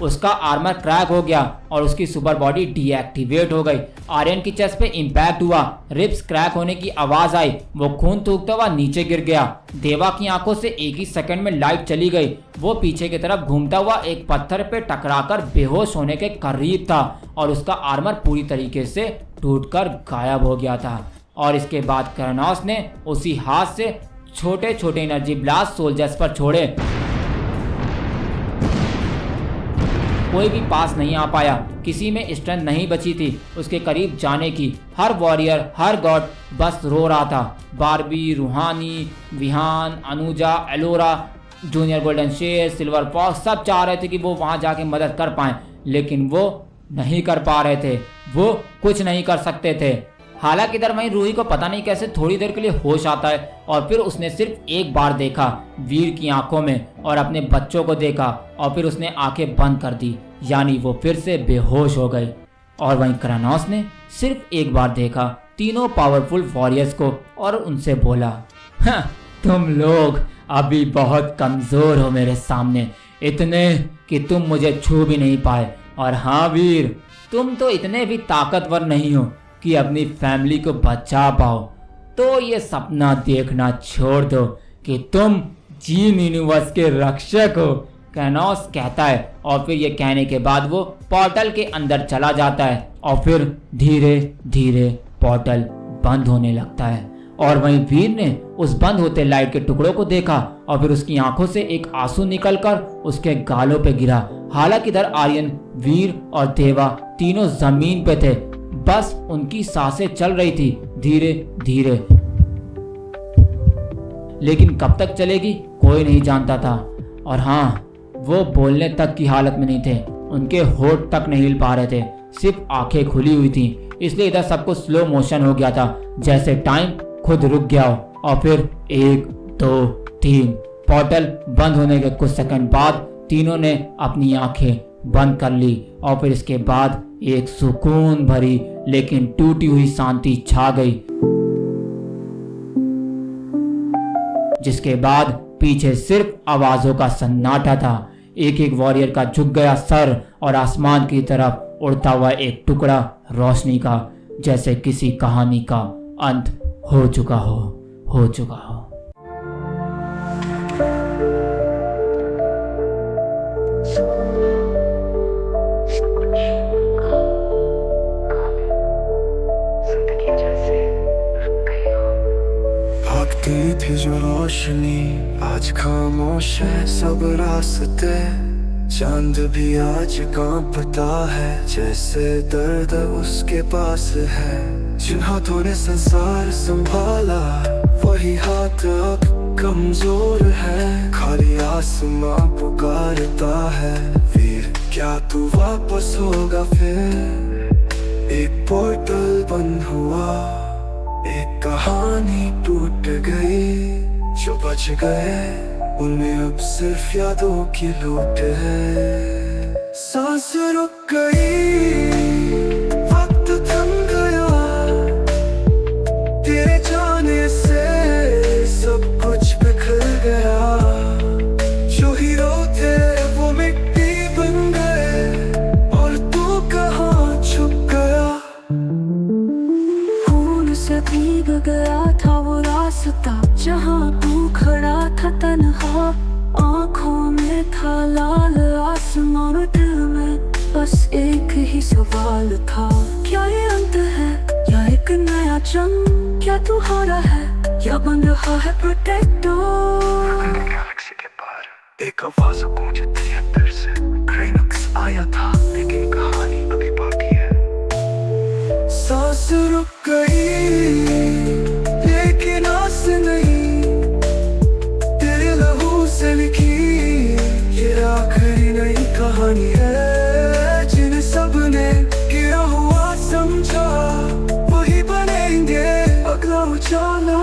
उसका आर्मर क्रैक हो गया और उसकी सुपर बॉडी डीएक्टिवेट हो गई। आर्यन की चेस्ट पे इंपैक्ट हुआ, रिब्स क्रैक होने की आवाज आई, वो खून थूकता हुआ नीचे गिर गया। देवा की आंखों से एक ही सेकंड में लाइट चली गई। वो पीछे की तरफ घूमता हुआ एक पत्थर पे टकराकर बेहोश होने के करीब था और उसका आर्मर पूरी तरीके से टूटकर गायब हो गया था। और इसके बाद क्राइनॉक्स ने उसी हाथ से छोटे छोटे एनर्जी ब्लास्ट सोल्जर्स पर छोड़े। कोई भी पास नहीं आ पाया, किसी में स्ट्रेंथ नहीं बची थी उसके करीब जाने की। हर वॉरियर, हर गॉड बस रो रहा था। बारबी, रूहानी, विहान, अनुजा, एलोरा, जूनियर गोल्डन शेर, सिल्वर फॉक्स सब चाह रहे थे कि वो वहां जाके मदद कर पाएं, लेकिन वो नहीं कर पा रहे थे, वो कुछ नहीं कर सकते थे। हालांकि इधर वहीं रूही को पता नहीं कैसे थोड़ी देर के लिए होश आता है और फिर उसने सिर्फ एक बार देखा वीर की आंखों में और अपने बच्चों को देखा और फिर उसने आंखें बंद कर दी, यानी वो फिर से बेहोश हो गई। और वहीं क्रानोस ने सिर्फ एक बार देखा तीनों पावरफुल वॉरियर्स को और उनसे बोला, हाँ, तुम लोग अभी बहुत कमजोर हो मेरे सामने, इतने कि तुम मुझे छू भी नहीं पाए। और हाँ वीर, तुम तो इतने भी ताकतवर नहीं हो कि अपनी फैमिली को बचा पाओ, तो ये सपना देखना छोड़ दो कि तुम जीन यूनिवर्स के रक्षक हो, क्रानोस कहता है। और फिर ये कहने के बाद वो पोर्टल के अंदर चला जाता है और फिर धीरे धीरे पोर्टल बंद होने लगता है। और वहीं वीर ने उस बंद होते लाइट के टुकड़ों को देखा और फिर उसकी आंखों से एक आंसू निकलकर उसके गालों पे गिरा। हालांकि इधर आर्यन, वीर और देवा तीनों जमीन पे थे, बस उनकी सांसें चल रही थी धीरे धीरे, लेकिन कब तक चलेगी कोई नहीं जानता था। और हाँ, वो बोलने तक की हालत में नहीं थे, उनके होठ तक नहीं हिल पा रहे थे, सिर्फ आंखें खुली हुई थी। इसलिए इधर सबको स्लो मोशन हो गया था, जैसे टाइम खुद रुक गया हो। और फिर 1 2 3 पोर्टल बंद होने के कुछ सेकंड बाद तीनों ने अपनी आंखें बंद कर ली और फिर इसके बाद एक सुकून भरी लेकिन टूटी हुई शांति छा गई, जिसके बाद पीछे सिर्फ आवाजों का सन्नाटा था। एक एक वॉरियर का झुक गया सर और आसमान की तरफ उड़ता हुआ एक टुकड़ा रोशनी का, जैसे किसी कहानी का अंत हो चुका हो। भागती थी जो रोशनी आज खामोश है सब रास्ते, चांद भी आज कांपता है जैसे दर्द उसके पास है। जिन हाथों ने संसार संभाला वही हाथ अब कमजोर है, खाली आसमां पुकारता है, वीर क्या तू वापस होगा फिर। एक पोर्टल बंद हुआ, एक कहानी टूट गई, जो बच गए उनमें अब सिर्फ यादों की लूट है। सांस रुक गई, वक्त थम गया, तेरे जाने से सब कुछ बिखर गया। जो हीरो थे वो मिट्टी बन गए और तू कहाँ छुप गया। खून से भीग गया था वो रास्ता जहाँ तू खड़ा था तन्हा, आँखों में था लाल आसमान, दिल में बस एक ही सवाल था, क्या ये अंत है या एक नया जंग, क्या तू हारा है या बन रहा है प्रोटेक्टर। गैलेक्सी के पार एक आवाज गूंजती है फिर से, क्रानोस आया था लेकिन कहानी अभी बाकी है। सांस रुक गई लेकिन आस नहीं, तेरे लहू से लिखी ये आखिरी नई कहानी है। जिन्हें सबने गिरा हुआ समझा वही बनेंगे अगला उजाला।